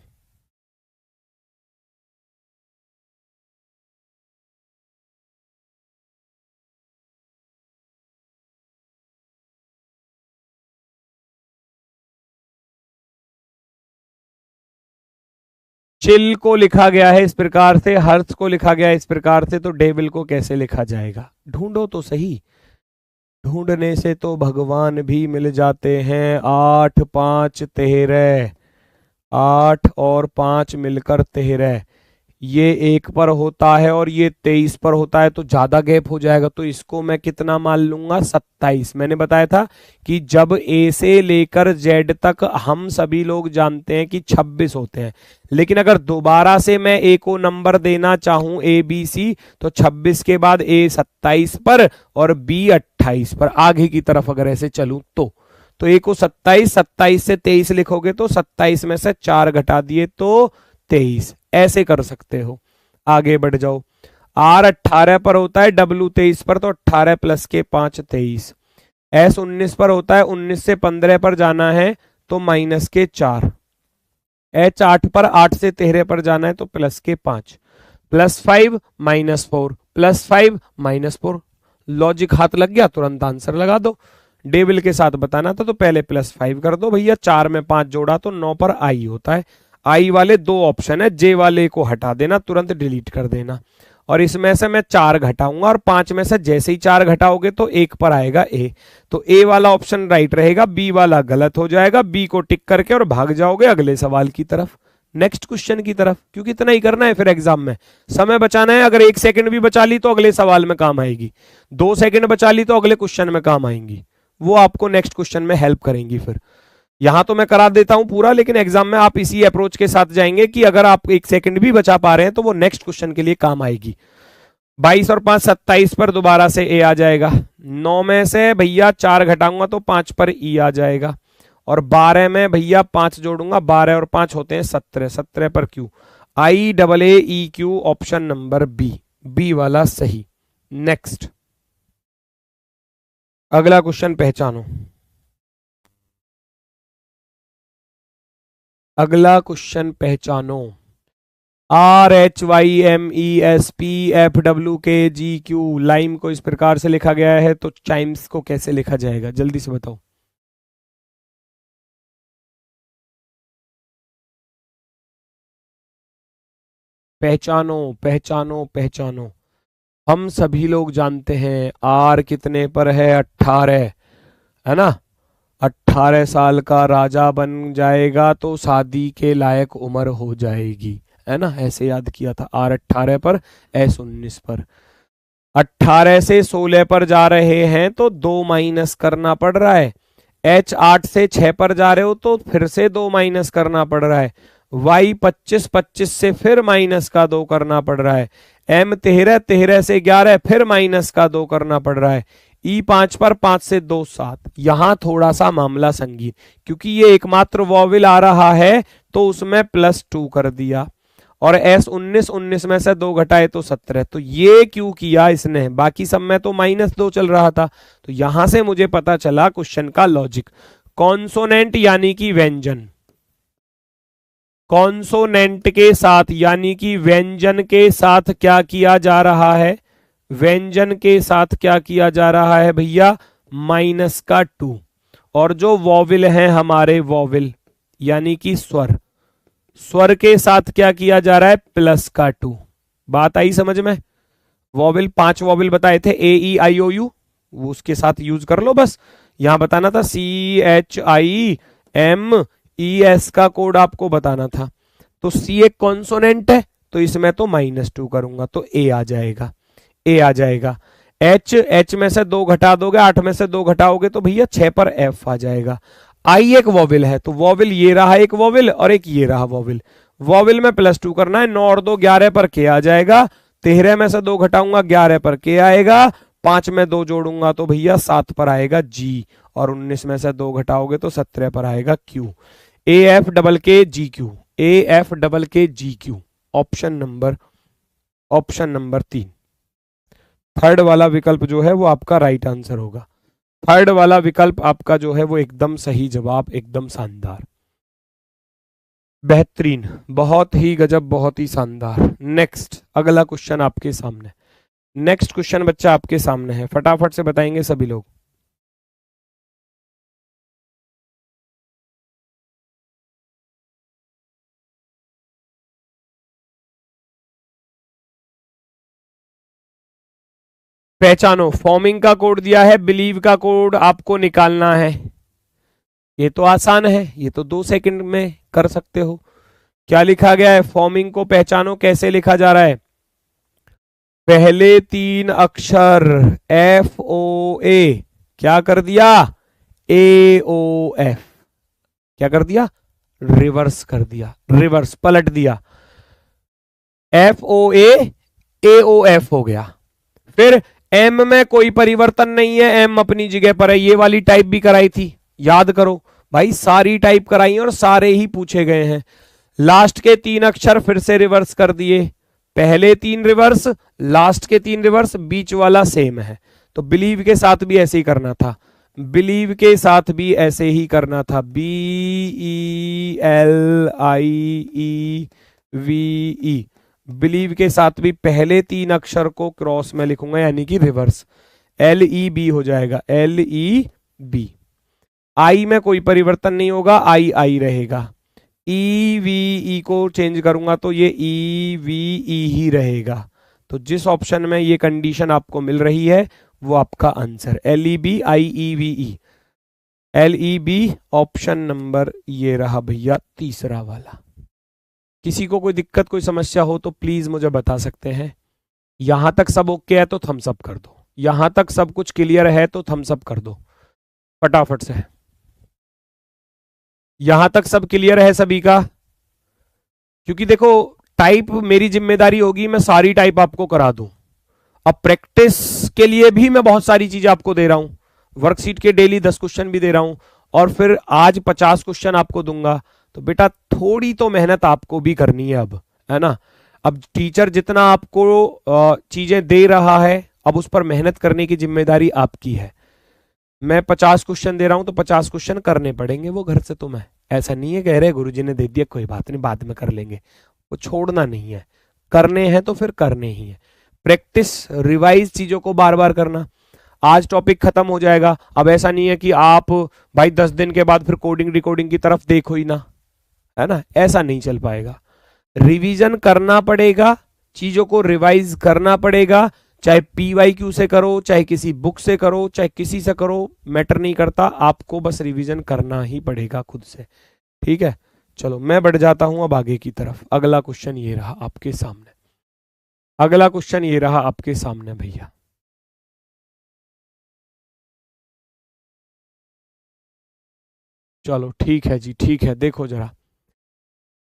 चिल को लिखा गया है इस प्रकार से, हर्ष को लिखा गया है इस प्रकार से, तो डेविल को कैसे लिखा जाएगा? ढूंढो तो सही, ढूंढने से तो भगवान भी मिल जाते हैं। 8 5 13, 8 और 5 मिलकर 13, ये 1 पर होता है और ये 23 पर होता है, तो ज्यादा गैप हो जाएगा, तो इसको मैं कितना मान लूंगा? 27। मैंने बताया था कि जब ए से लेकर जेड तक हम सभी लोग जानते हैं कि 26 होते हैं, लेकिन अगर दोबारा से मैं ए को नंबर देना चाहूं ए बी सी, तो 26 के बाद ए 27 पर और बी 28 पर, आगे की तरफ अगर ऐसे चलूं तो ए को 27, 27 से 23 लिखोगे तो 27 में से 4 घटा दिए तो 23, ऐसे कर सकते हो। आगे बढ़ जाओ। आर 18 पर होता है, डब्ल्यू 23 पर, तो 18 प्लस के 5 23। एस 19 पर होता है, 19 से 15 पर जाना है तो माइनस के 4। एच 8 पर, 8 से 13 पर जाना है तो प्लस के 5, plus 5 minus 4, plus 5 minus 4। Logic हाथ लग गया, तुरंत आंसर लगा दो। डेविल के साथ बताना था तो पहले प्लस 5 कर दो भैया, 4 में 5 जोड़ा तो 9 पर आई होता है। आई वाले 2 ऑप्शन है, जे वाले को हटा देना, तुरंत डिलीट कर देना, और इसमें से मैं 4 घटाऊंगा और 5 में से जैसे ही 4 घटाओगे तो 1 पर आएगा ए, तो ए वाला ऑप्शन राइट रहेगा, बी वाला गलत हो जाएगा। बी को टिक करके और भाग जाओगे अगले सवाल की तरफ, नेक्स्ट क्वेश्चन की तरफ, क्योंकि इतना ही करना है फिर एग्जाम में, समय बचाना है। अगर 1 सेकंड भी बचा ली तो अगले सवाल में काम आएगी, 2 सेकंड बचा ली तो अगले क्वेश्चन में काम आएंगी, वो आपको नेक्स्ट क्वेश्चन में हेल्प करेंगी। फिर यहां तो मैं करा देता हूं पूरा, लेकिन एग्जाम में आप इसी अप्रोच के साथ जाएंगे कि अगर आप 1 सेकंड भी बचा पा रहे हैं तो वो नेक्स्ट क्वेश्चन के लिए काम आएगी। 22 और 5 27 पर दोबारा से ए आ जाएगा, 9 में से भैया 4 घटाऊंगा तो 5 पर ई आ जाएगा, और 12 में भैया 5 जोड़ूंगा, 12 और 5 होते हैं 17, 17 पर Q, I double A E Q, option number B, B वाला सही। नेक्स्ट अगला क्वेश्चन पहचानो, अगला क्वेश्चन पहचानो। R H Y M E S P F W K G Q, lime को इस प्रकार से लिखा गया है, तो चाइम्स को कैसे लिखा जाएगा? जल्दी से बताओ। पहचानो पहचानो पहचानो। हम सभी लोग जानते हैं आर कितने पर है? 18, है ना? 18 साल का राजा बन जाएगा तो शादी के लायक उम्र हो जाएगी, है ना? ऐसे याद किया था। आर 18 पर, एस 19 पर। 18 से 16 पर जा रहे हैं तो 2 माइनस करना पड़ रहा है। एच 8 से 6 पर जा रहे हो तो फिर से 2 माइनस करना पड़ रहा है। वाई 25, 25 से फिर माइनस का 2 करना पड़ रहा है। एम 13, 13 से 11 फिर माइनस का 2 करना पड़ रहा है। ई 5 पर, 5 से 2 7। यहां थोड़ा सा मामला संगीन, क्योंकि ये एकमात्र वॉवेल आ रहा है तो उसमें +2 कर दिया, और एस 19, 19 में से 2 घटाए तो 17। तो ये क्यों किया इसने? बाकी सब में तो -2 चल रहा था। तो यहां से मुझे पता चला क्वेश्चन का लॉजिक। कॉन्सोनेंट यानी कि व्यंजन, कॉन्सोनेंट के साथ यानी कि व्यंजन के साथ क्या किया जा रहा है? व्यंजन के साथ क्या किया जा रहा है भैया? -2, और जो वॉविल हैं हमारे वॉविल यानी कि स्वर, स्वर के साथ क्या किया जा रहा है, प्लस का 2। बात आई समझ में? वॉविल 5 वॉविल बताए थे, ए ई आई ओ यू, वो उसके साथ यूज कर लो बस। यहां बताना था CHIMES का कोड आपको बताना था। तो C एक कॉन्सोनेंट है तो इसमें तो -2 करूंगा तो A आ जाएगा, A आ जाएगा। H में से 2 घटा दोगे, 8 में से 2 घटाओगे तो भैया 6 पर F आ जाएगा। I एक वॉविल है तो वॉविल ये रहा एक वॉविल और एक ये रहा वॉविल। वॉविल में +2 करना है, 9 और 2 11 पर K आ जाएगा। 13 में से 2 घटाऊंगा 11 पर K आएगा। 5 में 2 जोड़ूंगा तो भैया 7 पर आएगा G, और 19 में से 2 घटाओगे तो 17 पर आएगा Q। AFKKGQ, AFKKGQ, option number 3, third वाला विकल्प जो है वो आपका राइट आंसर होगा। थर्ड वाला विकल्प आपका जो है वो एकदम सही जवाब, एकदम शानदार, बेहतरीन, बहुत ही गजब, बहुत ही शानदार। नेक्स्ट अगला क्वेश्चन आपके सामने, नेक्स्ट क्वेश्चन बच्चा आपके सामने है, फटाफट से बताएंगे सभी लोग। पहचानो, फॉर्मिंग का कोड दिया है, बिलीव का कोड आपको निकालना है। ये तो आसान है, ये तो 2 सेकंड में कर सकते हो। क्या लिखा गया है, फॉर्मिंग को पहचानो, कैसे लिखा जा रहा है। पहले 3 अक्षर FOA क्या कर दिया, AOF क्या कर दिया, रिवर्स कर दिया, रिवर्स पलट दिया। FOA AOF हो गया। फिर M में कोई परिवर्तन नहीं है, M अपनी जगह पर है। ये वाली टाइप भी कराई थी, याद करो भाई, सारी टाइप कराई और सारे ही पूछे गए हैं। लास्ट के 3 अक्षर फिर से रिवर्स कर दिए, पहले 3 रिवर्स, लास्ट के 3 रिवर्स, बीच वाला सेम है। तो बिलीव के साथ भी ऐसे ही करना था, बिलीव के साथ भी ऐसे ही करना था, BELIEVE, बिलीव के साथ भी पहले 3 अक्षर को क्रॉस में लिखूंगा यानी कि रिवर्स, LEB हो जाएगा, LEB। आई में कोई परिवर्तन नहीं होगा, आई रहेगा। EVE को चेंज करूंगा तो ये EVE ही रहेगा। तो जिस ऑप्शन में ये कंडीशन आपको मिल रही है वो आपका answer, LEBIEVE, LEB option number ये रहा भैया, तीसरा वाला। किसी को कोई दिक्कत, कोई समस्या हो तो प्लीज मुझे बता सकते हैं। यहां तक सब ओके है तो थम्स अप कर दो, यहां तक सब कुछ क्लियर है तो थम्स अप कर दो फटाफट से। यहां तक सब क्लियर है सभी का? क्योंकि देखो टाइप मेरी जिम्मेदारी होगी, मैं सारी टाइप आपको करा दूं। अब प्रैक्टिस के लिए भी मैं बहुत सारी चीजें आपको दे रहा हूं, वर्कशीट के डेली 10 क्वेश्चन भी दे रहा हूं, और फिर आज 50 क्वेश्चन आपको दूंगा। तो बेटा थोड़ी तो मेहनत आपको भी करनी है अब, है ना। अब टीचर जितना आपको चीजें दे रहा है, अब उस पर मेहनत करने की जिम्मेदारी आपकी है। मैं 50 क्वेश्चन दे रहा हूं तो 50 क्वेश्चन करने पड़ेंगे वो घर से तुम्हें। ऐसा नहीं है कह रहे गुरुजी ने दे दिया कोई बात नहीं बाद में कर लेंगे, वो छोड़ना नहीं है, करने हैं तो फिर करने ही है। प्रैक्टिस, रिवाइज चीजों को बार बार करना। आज टॉपिक खत्म हो जाएगा, अब ऐसा नहीं है कि आप भाई 10 दिन के बाद फिर कोडिंग रिकॉर्डिंग की तरफ देखो ही ना, है ना, ऐसा नहीं चल पाएगा। रिवीजन करना पड़ेगा, चीजों को रिवाइज करना पड़ेगा, चाहे PYQ से करो, चाहे किसी बुक से करो, चाहे किसी से करो, मैटर नहीं करता, आपको बस रिवीजन करना ही पड़ेगा खुद से। ठीक है, चलो मैं बढ़ जाता हूं अब आगे की तरफ। अगला क्वेश्चन ये रहा आपके सामने, अगला क्वेश्चन ये रहा आपके सामने भैया। चलो ठीक है जी, ठीक है, देखो जरा,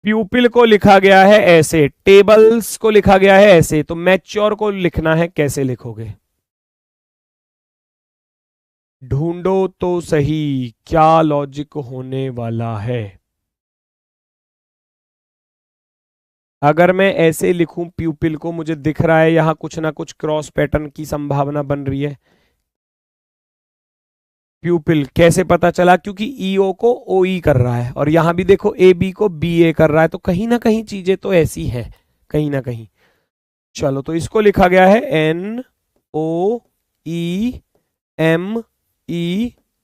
प्यूपिल को लिखा गया है ऐसे, टेबल्स को लिखा गया है ऐसे, तो मैच्योर को लिखना है कैसे लिखोगे, ढूंढो तो सही क्या लॉजिक होने वाला है। अगर मैं ऐसे लिखूं प्यूपिल को, मुझे दिख रहा है यहां कुछ ना कुछ क्रॉस पैटर्न की संभावना बन रही है। प्यूपिल कैसे पता चला, क्योंकि ईओ को ओई कर रहा है और यहां भी देखो ए बी को BA कर रहा है, तो कहीं ना कहीं चीजें तो ऐसी हैं, कहीं ना कहीं। चलो तो इसको लिखा गया है NOEME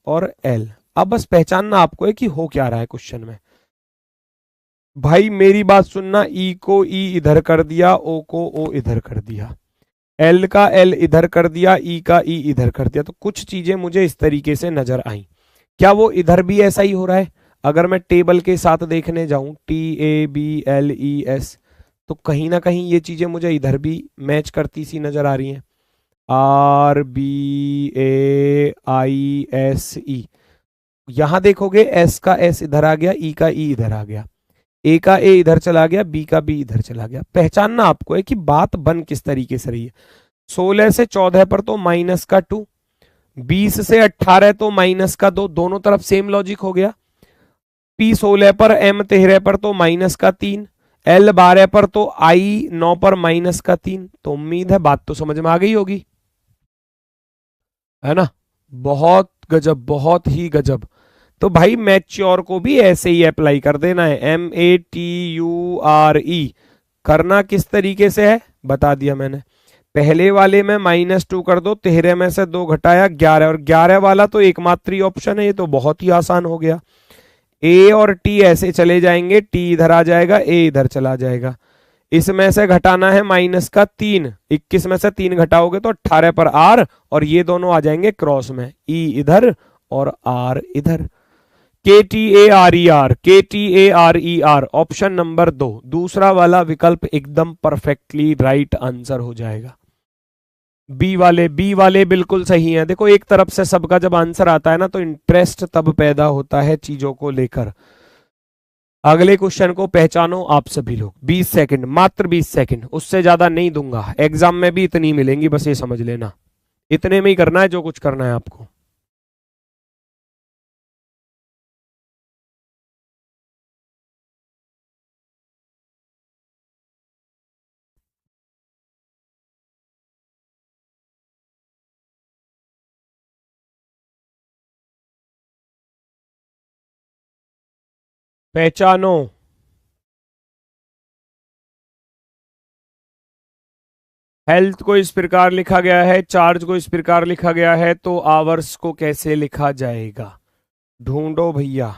और L। अब बस पहचानना आपको है कि हो क्या रहा है क्वेश्चन में। भाई मेरी बात सुनना, ई को ई इधर कर दिया, ओ को ओ इधर कर दिया, एल का एल इधर कर दिया, ई का ई इधर कर दिया, तो कुछ चीजें मुझे इस तरीके से नजर आई। क्या वो इधर भी ऐसा ही हो रहा है? अगर मैं टेबल के साथ देखने जाऊं, TABLES, तो कहीं ना कहीं ये चीजें मुझे इधर भी मैच करती सी नजर आ रही हैं। RBAISE, यहां देखोगे एस का एस इधर आ गया, ई का ई इधर आ गया, ए का ए इधर चला गया, बी का बी इधर चला गया। पहचानना आपको है कि बात बन किस तरीके से रही है। 16 से 14 पर तो माइनस का 2, 20 से 18 तो माइनस का 2, दोनों तरफ सेम लॉजिक हो गया। P 16 पर, M 13 पर तो माइनस का 3, L 12 पर तो I 9 पर माइनस का 3। तो उम्मीद है बात तो समझ में आ गई होगी, है ना? बहुत गजब, बहुत ही गजब। तो भाई मैच्योर को भी ऐसे ही अप्लाई कर देना है, MATURE। करना किस तरीके से है बता दिया मैंने। पहले वाले में -2 कर दो, 13 में से 2 घटाया 11, और 11 वाला तो एकमात्र ही ऑप्शन है, ये तो बहुत ही आसान हो गया। ए और टी ऐसे चले जाएंगे, टी इधर आ जाएगा, ए इधर चला जाएगा। इसमें से घटाना है माइनस का 3, 21 में से 3 घटाओगे तो 18 पर आर, और ये दोनों आ जाएंगे क्रॉस में, ई इधर और आर इधर। KTARER, KTARER, ऑप्शन नंबर 2, दूसरा वाला विकल्प एकदम परफेक्टली राइट आंसर हो जाएगा। बी वाले बिल्कुल सही हैं। देखो एक तरफ से सबका जब आंसर आता है ना, तो इंटरेस्ट तब पैदा होता है चीजों को लेकर। अगले क्वेश्चन को पहचानो आप सभी लोग। 20 सेकंड, मात्र 20 सेकंड, उससे ज्यादा नहीं दूंगा। एग्जाम में भी इतनी मिलेंगी, बस ये समझ लेना। इतने में ही करना है जो कुछ करना है आपको। पहचानो। हेल्थ को इस प्रकार लिखा गया है, चार्ज को इस प्रकार लिखा गया है, तो आवर्स को कैसे लिखा जाएगा? ढूंढो भैया,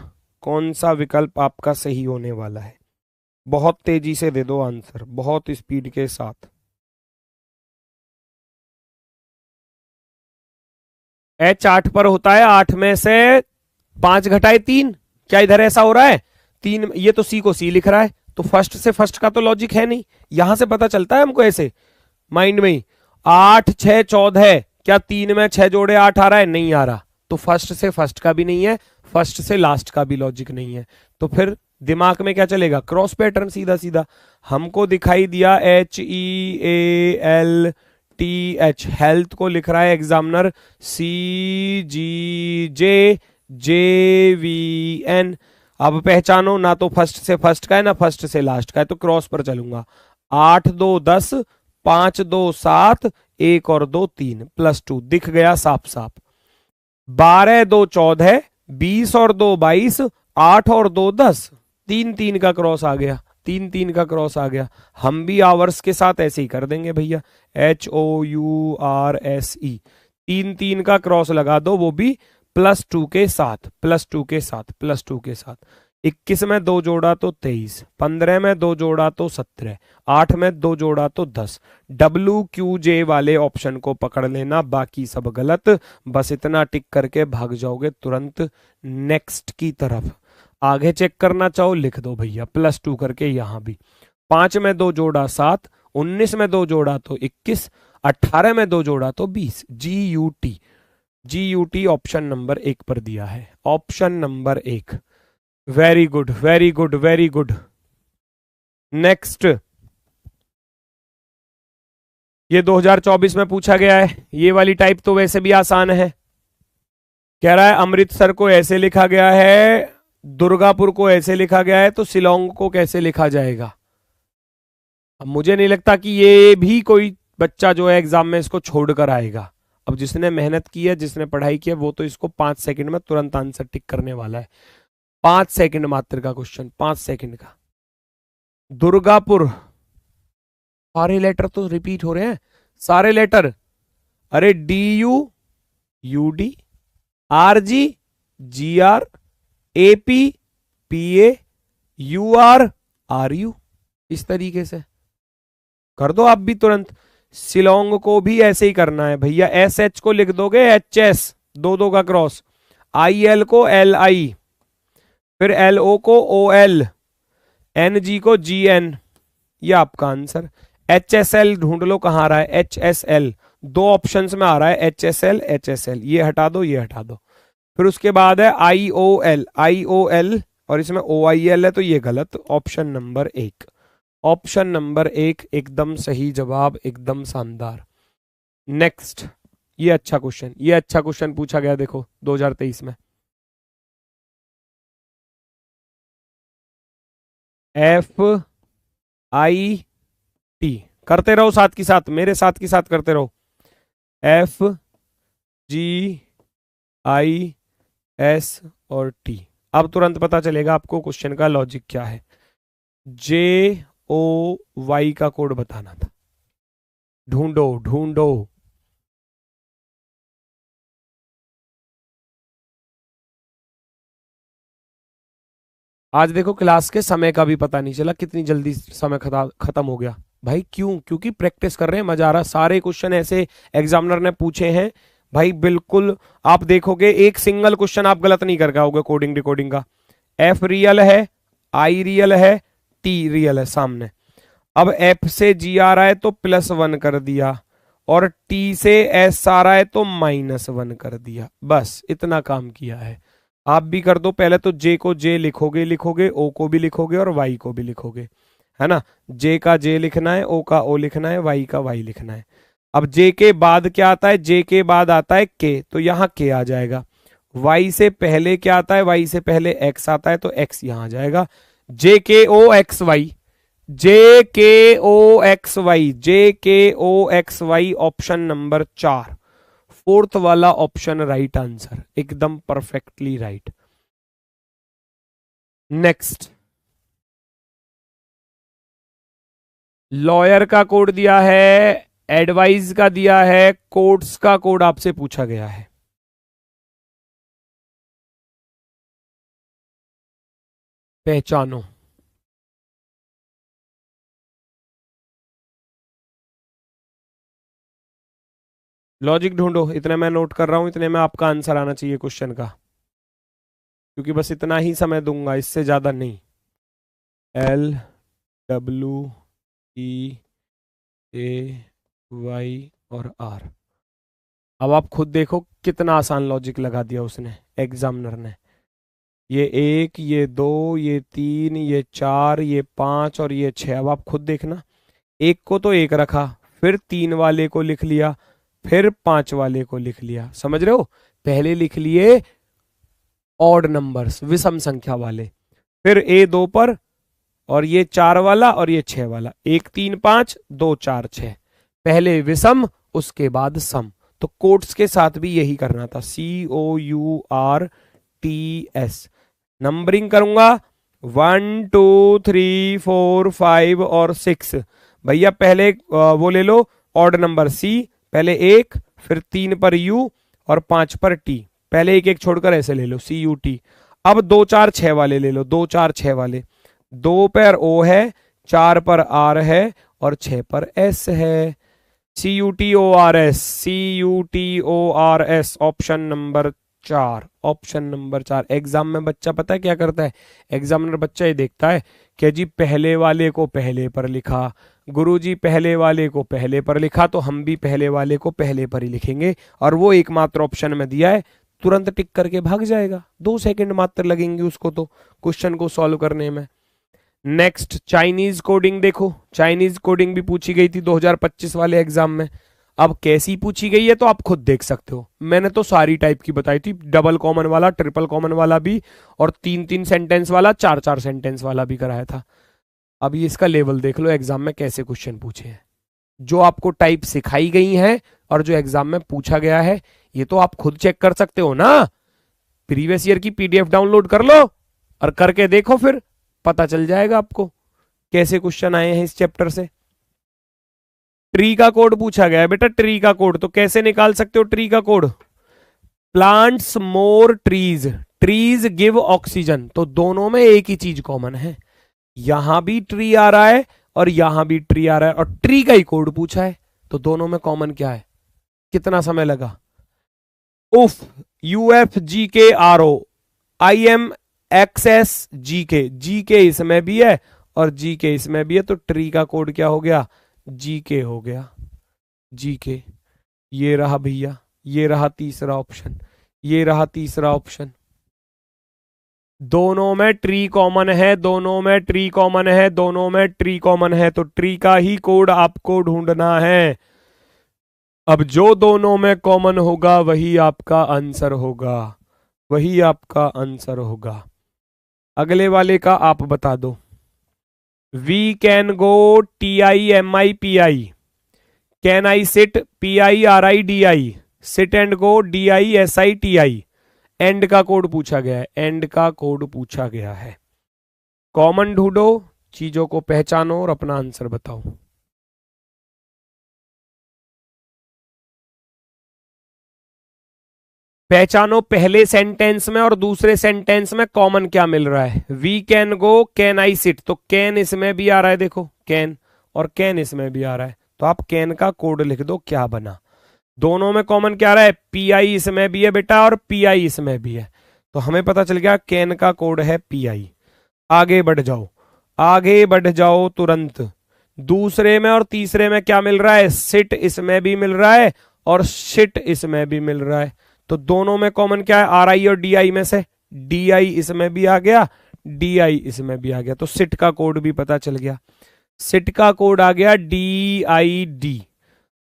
कौन सा विकल्प आपका सही होने वाला है। बहुत तेजी से दे दो आंसर, बहुत स्पीड के साथ। H 8 पर होता है, 8 में से 5 घटाए 3। क्या इधर ऐसा हो रहा है? 3, ये तो सी को सी लिख रहा है, तो फर्स्ट से फर्स्ट का तो लॉजिक है नहीं। यहां से पता चलता है हमको ऐसे माइंड में ही। 8 6 14, क्या 3 में 6 जोड़े 8 आ रहा है? नहीं आ रहा, तो फर्स्ट से फर्स्ट का भी नहीं है, फर्स्ट से लास्ट का भी लॉजिक नहीं है। तो फिर दिमाग में क्या चलेगा? क्रॉस पैटर्न, सीधा सीधा। हमको दिखाई दिया HEALTH, हेल्थ को लिख रहा है एग्जामिनर CGJJVN। अब पहचानो, ना तो फर्स्ट से फर्स्ट का है ना फर्स्ट से लास्ट का है, तो क्रॉस पर चलूंगा। 8 2 10, 5 2 7, 1 और 2 3, +2 दिख गया साफ साफ। 12 2 14, 20 और 2 22, 8 और 2 10, 3 3 का क्रॉस आ गया, 3 3 का क्रॉस आ गया। हम भी आवर्स के साथ ऐसे ही कर देंगे भैया, HOURSE, 3 3 का क्रॉस लगा दो, वो भी +2 के साथ, +2 के साथ, +2 के साथ। 21 में 2 जोड़ा तो 23, 15 में 2 जोड़ा तो 17, 8 में 2 जोड़ा तो 10। WQJ वाले ऑप्शन को पकड़ लेना, बाकी सब गलत। बस इतना टिक करके भाग जाओगे तुरंत नेक्स्ट की तरफ। आगे चेक करना चाहो लिख दो भैया, +2 करके यहां भी। 5 में 2 जोड़ा 7, 19 में 2 जोड़ा तो 21, 18 में 2 जोड़ा तो 20। GUT ऑप्शन नंबर 1 पर दिया है, option number 1। Very good, very good, very good. Next, ये 2024 में पूछा गया है। ये वाली टाइप तो वैसे भी आसान है। कह रहा है अमृतसर को ऐसे लिखा गया है, दुर्गापुर को ऐसे लिखा गया है, तो शिलोंग को कैसे लिखा जाएगा? अब मुझे नहीं लगता कि ये भी कोई बच्चा जो है एग्जाम में इसको छोड़कर आएगा। अब जिसने मेहनत की है, जिसने पढ़ाई की है, वो तो इसको 5 सेकंड में तुरंत आंसर टिक करने वाला है। 5 सेकंड मात्र का क्वेश्चन, 5 सेकंड का। दुर्गापुर, सारे लेटर तो रिपीट हो रहे हैं, सारे लेटर। अरे DU UD RG GR, AP, PA, UR, RU। इस तरीके से कर दो आप भी तुरंत। शिलोंग को भी ऐसे ही करना है भैया, SH को लिख दोगे HS, दो दो का क्रॉस, IL को LI, फिर LO को OL, NG को GN, ये आपका आंसर। HSL ढूंढ लो कहां आ रहा है, HSL दो ऑप्शंस में आ रहा है, HSL HSL, ये हटा दो ये हटा दो। फिर उसके बाद है IOL, IOL और इसमें OIL है, तो ये गलत। ऑप्शन नंबर 1, ऑप्शन नंबर 1 एकदम सही जवाब, एकदम शानदार। नेक्स्ट, ये अच्छा क्वेश्चन, ये अच्छा क्वेश्चन पूछा गया देखो 2023 में। FIT करते रहो साथ की साथ, मेरे साथ की साथ करते रहो। FGIS और T। अब तुरंत पता चलेगा आपको क्वेश्चन का लॉजिक क्या है। JOY का कोड बताना था, ढूंढो ढूंढो। आज देखो क्लास के समय का भी पता नहीं चला, कितनी जल्दी समय खत्म हो गया भाई। क्यों? क्योंकि प्रैक्टिस कर रहे हैं, मजा आ रहा। सारे क्वेश्चन ऐसे एग्जामिनर ने पूछे हैं भाई, बिल्कुल आप देखोगे एक सिंगल क्वेश्चन आप गलत नहीं कर पाओगे कोडिंग डिकोडिंग का। F रियल है, I रियल है, T रियल है सामने। अब F से G आ रहा है तो +1 कर दिया, और T से S आ रहा है तो -1 कर दिया। बस इतना काम किया है। आप भी कर दो। पहले तो J को J लिखोगे लिखोगे, O को भी लिखोगे और Y को भी लिखोगे, है ना। J का J लिखना है, O का O लिखना है, Y का Y लिखना है। अब J के बाद क्या आता है, J के बाद आता है K, तो यहाँ K आ जाएगा। Y से पहले क्या आता है, Y से पहले X आता है, तो X यहाँ आ जाएगा। JKOXY, JKOXY, JKOXY, option number 4, fourth वाला ऑप्शन राइट आंसर, एकदम परफेक्टली राइट। नेक्स्ट, लॉयर का कोड दिया है, एडवाइस का दिया है, कोर्ट्स का कोड आपसे पूछा गया है। पहचानो। लॉजिक ढूंढो, इतने मैं नोट कर रहा हूं, इतने में आपका आंसर आना चाहिए क्वेश्चन का, क्योंकि बस इतना ही समय दूंगा, इससे ज्यादा नहीं। LWEAY और R। अब आप खुद देखो कितना आसान लॉजिक लगा दिया उसने, एग्जामिनर ने। ये 1, ये 2, ये 3, ये 4, ये 5 और ये 6। अब आप खुद देखना, 1 को तो 1 रखा, फिर 3 वाले को लिख लिया, फिर 5 वाले को लिख लिया। समझ रहे हो? पहले लिख लिए ऑड नंबर्स, विषम संख्या वाले, फिर A2 पर, और ये 4 वाला और ये 6 वाला, 1 3 5 2 4 6, पहले विषम उसके बाद सम। तो कोट्स के साथ भी यही करना था, COURTS। नंबरिंग करूंगा 1 2 3 4 5 और 6। भैया पहले वो ले लो ऑड नंबर C, पहले 1, फिर 3 पर U और 5 पर T, पहले 1 1 छोड़कर ऐसे ले लो CUT। अब 2 4 6 वाले ले लो, 2 4 6 वाले, 2 पर O है, 4 पर R है और 6 पर S है। CUTORS, CUTORS, option number 4, option number 4। Exam में बच्चा पता है क्या करता है, एग्जामिनर बच्चा ये देखता है कि जी पहले वाले को पहले पर लिखा, गुरुजी पहले वाले को पहले पर लिखा, तो हम भी पहले वाले को पहले पर ही लिखेंगे, और वो एकमात्र ऑप्शन में दिया है, तुरंत टिक करके भाग जाएगा। 2 सेकंड मात्र लगेंगे उसको तो क्वेश्चन को सॉल्व करने में। नेक्स्ट, चाइनीज कोडिंग देखो, चाइनीज कोडिंग भी पूछी गई थी 2025 वाले एग्जाम में। अब कैसी पूछी गई है तो आप खुद देख सकते हो, मैंने तो सारी टाइप की बताई थी, डबल कॉमन वाला, ट्रिपल कॉमन वाला भी, और 3 3 सेंटेंस वाला, 4 4 सेंटेंस वाला भी कराया था। अब ये इसका लेवल देख लो, एग्जाम में कैसे क्वेश्चन पूछे हैं, जो आपको टाइप सिखाई गई है और जो एग्जाम में पूछा गया है, ये तो आप खुद चेक कर सकते हो ना। प्रीवियस ईयर की PDF डाउनलोड कर लो और करके देखो, फिर पता चल जाएगा आपको कैसे क्वेश्चन आए हैं इस चैप्टर से। ट्री का कोड पूछा गया है बेटा, ट्री का कोड तो कैसे निकाल सकते हो? ट्री का code, plants more trees, trees give oxygen, तो दोनों में एक ही चीज कॉमन है, यहां भी ट्री आ रहा है और यहां भी ट्री आ रहा है, और ट्री का ही कोड पूछा है, तो दोनों में कॉमन क्या है? कितना समय लगा? उफ, UF G K R O, I M XS G के इसमें भी है और जी के इसमें भी है, तो ट्री का कोड क्या हो गया? जी के हो गया, जी के। ये रहा भैया, ये रहा तीसरा ऑप्शन, ये रहा तीसरा ऑप्शन। दोनों में ट्री कॉमन है, दोनों में ट्री कॉमन है, दोनों में ट्री कॉमन है, तो ट्री का ही कोड आपको ढूंढना है। अब जो दोनों में कॉमन होगा वही आपका आंसर होगा, वही आपका आंसर होगा। अगले वाले का आप बता दो। We can go TIMI PI, can I sit PIRIDI, sit and go DISITI। And का कोड पूछा गया है, एंड का कोड पूछा गया है। कॉमन ढूंढो, चीजों को पहचानो और अपना आंसर बताओ। पहचानो पहले सेंटेंस में और दूसरे सेंटेंस में कॉमन क्या मिल रहा है। We can go, can I sit, तो कैन इसमें भी आ रहा है, देखो कैन, और कैन इसमें भी आ रहा है, तो आप कैन का कोड लिख दो, क्या बना। दोनों में कॉमन क्या आ रहा है? PI इसमें भी है बेटा और PI इसमें भी है, तो हमें पता चल गया कैन का कोड है PI। आगे बढ़ जाओ, आगे बढ़ जाओ तुरंत। दूसरे में और तीसरे में क्या मिल रहा है? सिट इसमें भी मिल रहा है और शिट इसमें भी मिल रहा है, तो दोनों में कॉमन क्या है? RI और DI में से DI इसमें भी आ गया, DI इसमें भी आ गया, तो सिट का कोड भी पता चल गया। सिट का कोड आ गया DID।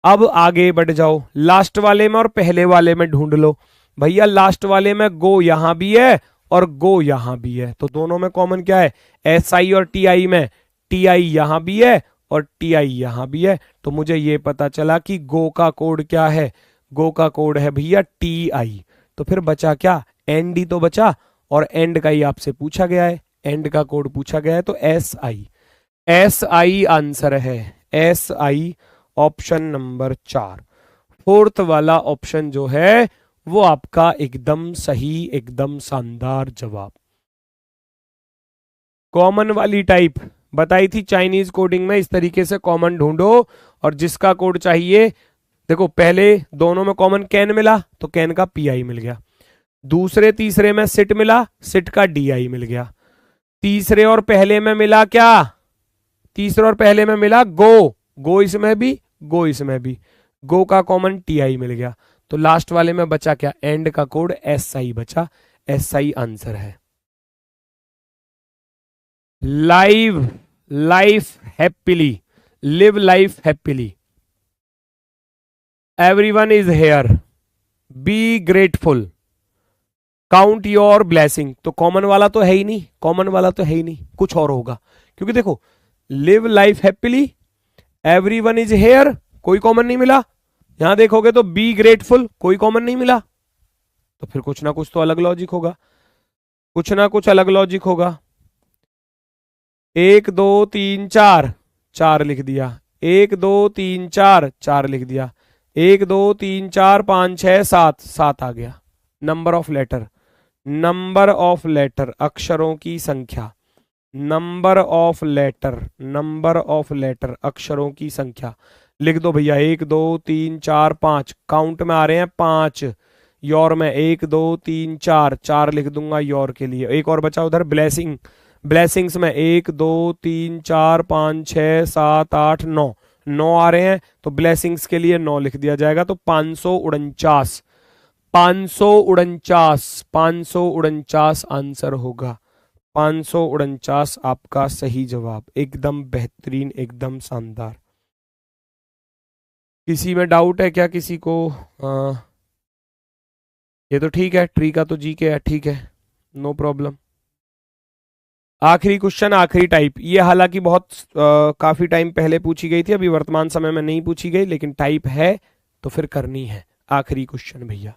अब आगे बढ़ जाओ, लास्ट वाले में और पहले वाले में ढूंढ लो। भैया लास्ट वाले में गो यहां भी है और गो यहां भी है, तो दोनों में कॉमन क्या है? SI और TI में TI यहां भी है और TI यहां भी है, तो मुझे ये पता चला कि गो का कोड क्या है? गो का कोड है भैया TI। तो फिर बचा क्या? एंड ही तो बचा, और एंड का ही आपसे पूछा गया है, एंड का कोड पूछा गया है, तो SI। SI आंसर है, SI ऑप्शन नंबर 4। फोर्थ वाला ऑप्शन जो है वो आपका एकदम सही, एकदम शानदार जवाब। कॉमन वाली टाइप बताई थी चाइनीज कोडिंग में, इस तरीके से कॉमन ढूंढो और जिसका कोड चाहिए। देखो पहले दोनों में कॉमन कैन मिला तो कैन का PI मिल गया, दूसरे तीसरे में सिट मिला, सिट का DI मिल गया, तीसरे और पहले में मिला क्या? तीसरे और पहले में मिला गो, गो इसमें भी, गो इसमें भी, गो का कॉमन TI मिल गया, तो लास्ट वाले में बचा क्या? एंड का कोड SI बचा, SI आंसर है। Live life happily, live life happily, everyone is here, be grateful, count your blessing, तो कॉमन वाला तो है ही नहीं, कॉमन वाला तो है ही नहीं, कुछ और होगा, क्योंकि देखो live life happily, everyone is here, कोई कॉमन नहीं मिला। यहां देखोगे तो बी ग्रेटफुल, कोई कॉमन नहीं मिला, तो फिर कुछ ना कुछ तो अलग लॉजिक होगा, कुछ ना कुछ अलग लॉजिक होगा। 1 2 3 4, 4 लिख दिया, 1 2 3 4, 4 लिख दिया, 1 2 3 4 5 6 7, 7 आ गया। Number of letter, number of letter, अक्षरों की संख्या, number of letter, number of letter, अक्षरों की संख्या लिख दो भैया। 1 2 3 4 5, काउंट में आ रहे हैं 5, योर में 1 2 3 4, 4 लिख दूंगा योर के लिए। एक और बचा उधर ब्लेसिंग, ब्लेसिंग्स में 1 2 3 4 5 6 7 8 9, 9 आ रहे हैं, तो ब्लेसिंग्स के लिए 9 लिख दिया जाएगा, तो 549, 549, 549 आंसर होगा, 549 आपका सही जवाब, एकदम बेहतरीन, एकदम शानदार। किसी में डाउट है क्या किसी को? ये तो ठीक है, ट्री का तो जी के है, ठीक है, नो प्रॉब्लम। आखिरी क्वेश्चन, आखिरी टाइप, ये हालांकि बहुत काफी टाइम पहले पूछी गई थी, अभी वर्तमान समय में नहीं पूछी गई, लेकिन टाइप है तो फिर करनी है। आखिरी क्वेश्चन भैया,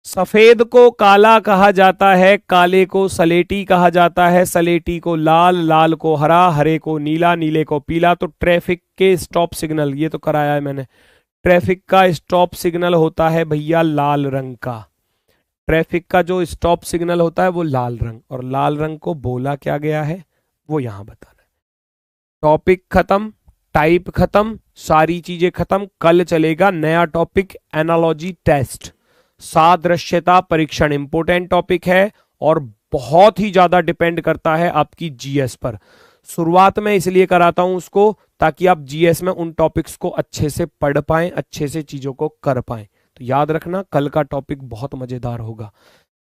सफेद को काला कहा जाता है, काले को सलेटी कहा जाता है, सलेटी को लाल, लाल को हरा, हरे को नीला, नीले को पीला, तो ट्रैफिक के स्टॉप सिग्नल, ये तो कराया है मैंने, ट्रैफिक का स्टॉप सिग्नल होता है भैया लाल रंग का, ट्रैफिक का जो स्टॉप सिग्नल होता है वो लाल रंग, और लाल रंग को बोला क्या गया है वो यहां बताना है। टॉपिक खत्म, टाइप खत्म, सारी चीजें खत्म। कल चलेगा नया टॉपिक एनालॉजी टेस्ट, सादृश्यता परीक्षण। इंपोर्टेंट टॉपिक है और बहुत ही ज्यादा डिपेंड करता है आपकी जीएस पर। शुरुआत में इसलिए कराता हूं उसको ताकि आप जीएस में उन टॉपिक्स को अच्छे से पढ़ पाएं, अच्छे से चीजों को कर पाएं। तो याद रखना कल का टॉपिक बहुत मजेदार होगा।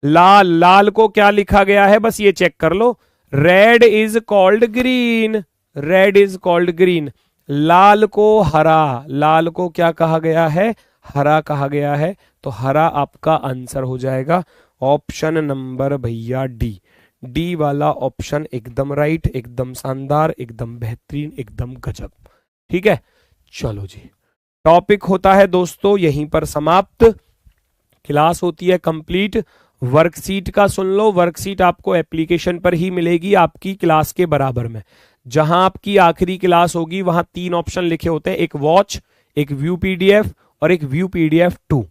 लाल, लाल को क्या लिखा गया है बस ये चेक कर लो। Red is called green, red is called green. लाल को हरा, लाल को क्या कहा गया है, हरा कहा गया है। तो हरा आपका आंसर हो जाएगा ऑप्शन नंबर भैया डी। डी वाला ऑप्शन एकदम राइट, एकदम शानदार, एकदम बेहतरीन, एकदम गजब। ठीक है, चलो जी, टॉपिक होता है दोस्तों यहीं पर समाप्त। क्लास होती है कंप्लीट। वर्कशीट का सुन लो, वर्कशीट आपको एप्लीकेशन पर ही मिलेगी आपकी क्लास के बराबर में। जहां आपकी आखिरी क्लास होगी वहां 3 ऑप्शन लिखे होते हैं, एक वॉच, एक व्यू पीडीएफ और एक व्यू पीडीएफ 2।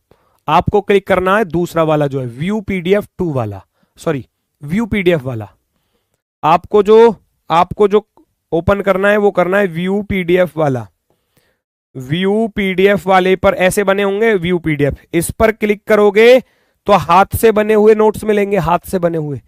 आपको क्लिक करना है दूसरा वाला जो है व्यू पीडीएफ 2 वाला, सॉरी व्यू पीडीएफ वाला। आपको जो ओपन करना है वो करना है व्यू पीडीएफ वाला। व्यू पीडीएफ वाले पर ऐसे बने होंगे व्यू पीडीएफ, इस पर क्लिक करोगे तो हाथ से बने हुए नोट्स मिलेंगे, हाथ से बने हुए।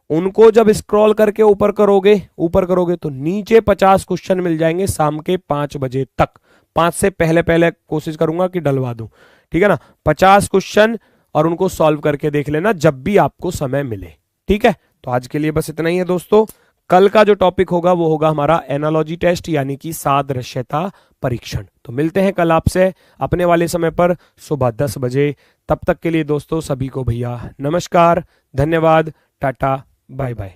उनको जब स्क्रॉल करके ऊपर करोगे तो नीचे 50 क्वेश्चन मिल जाएंगे शाम के 5 बजे तक। 5 से पहले कोशिश करूंगा कि डलवा दूं, ठीक है ना। 50 क्वेश्चन और उनको सॉल्व करके देख लेना जब भी आपको समय मिले, ठीक है। तो आज के लिए बस इतना ही है दोस्तों। कल का जो टॉपिक होगा वो होगा हमारा एनालॉजी टेस्ट यानी कि सादृश्यता परीक्षण। तो मिलते हैं कल आपसे अपने वाले समय पर सुबह 10 बजे। तब तक के लिए दोस्तों सभी को भैया नमस्कार, धन्यवाद, टाटा, बाय बाय।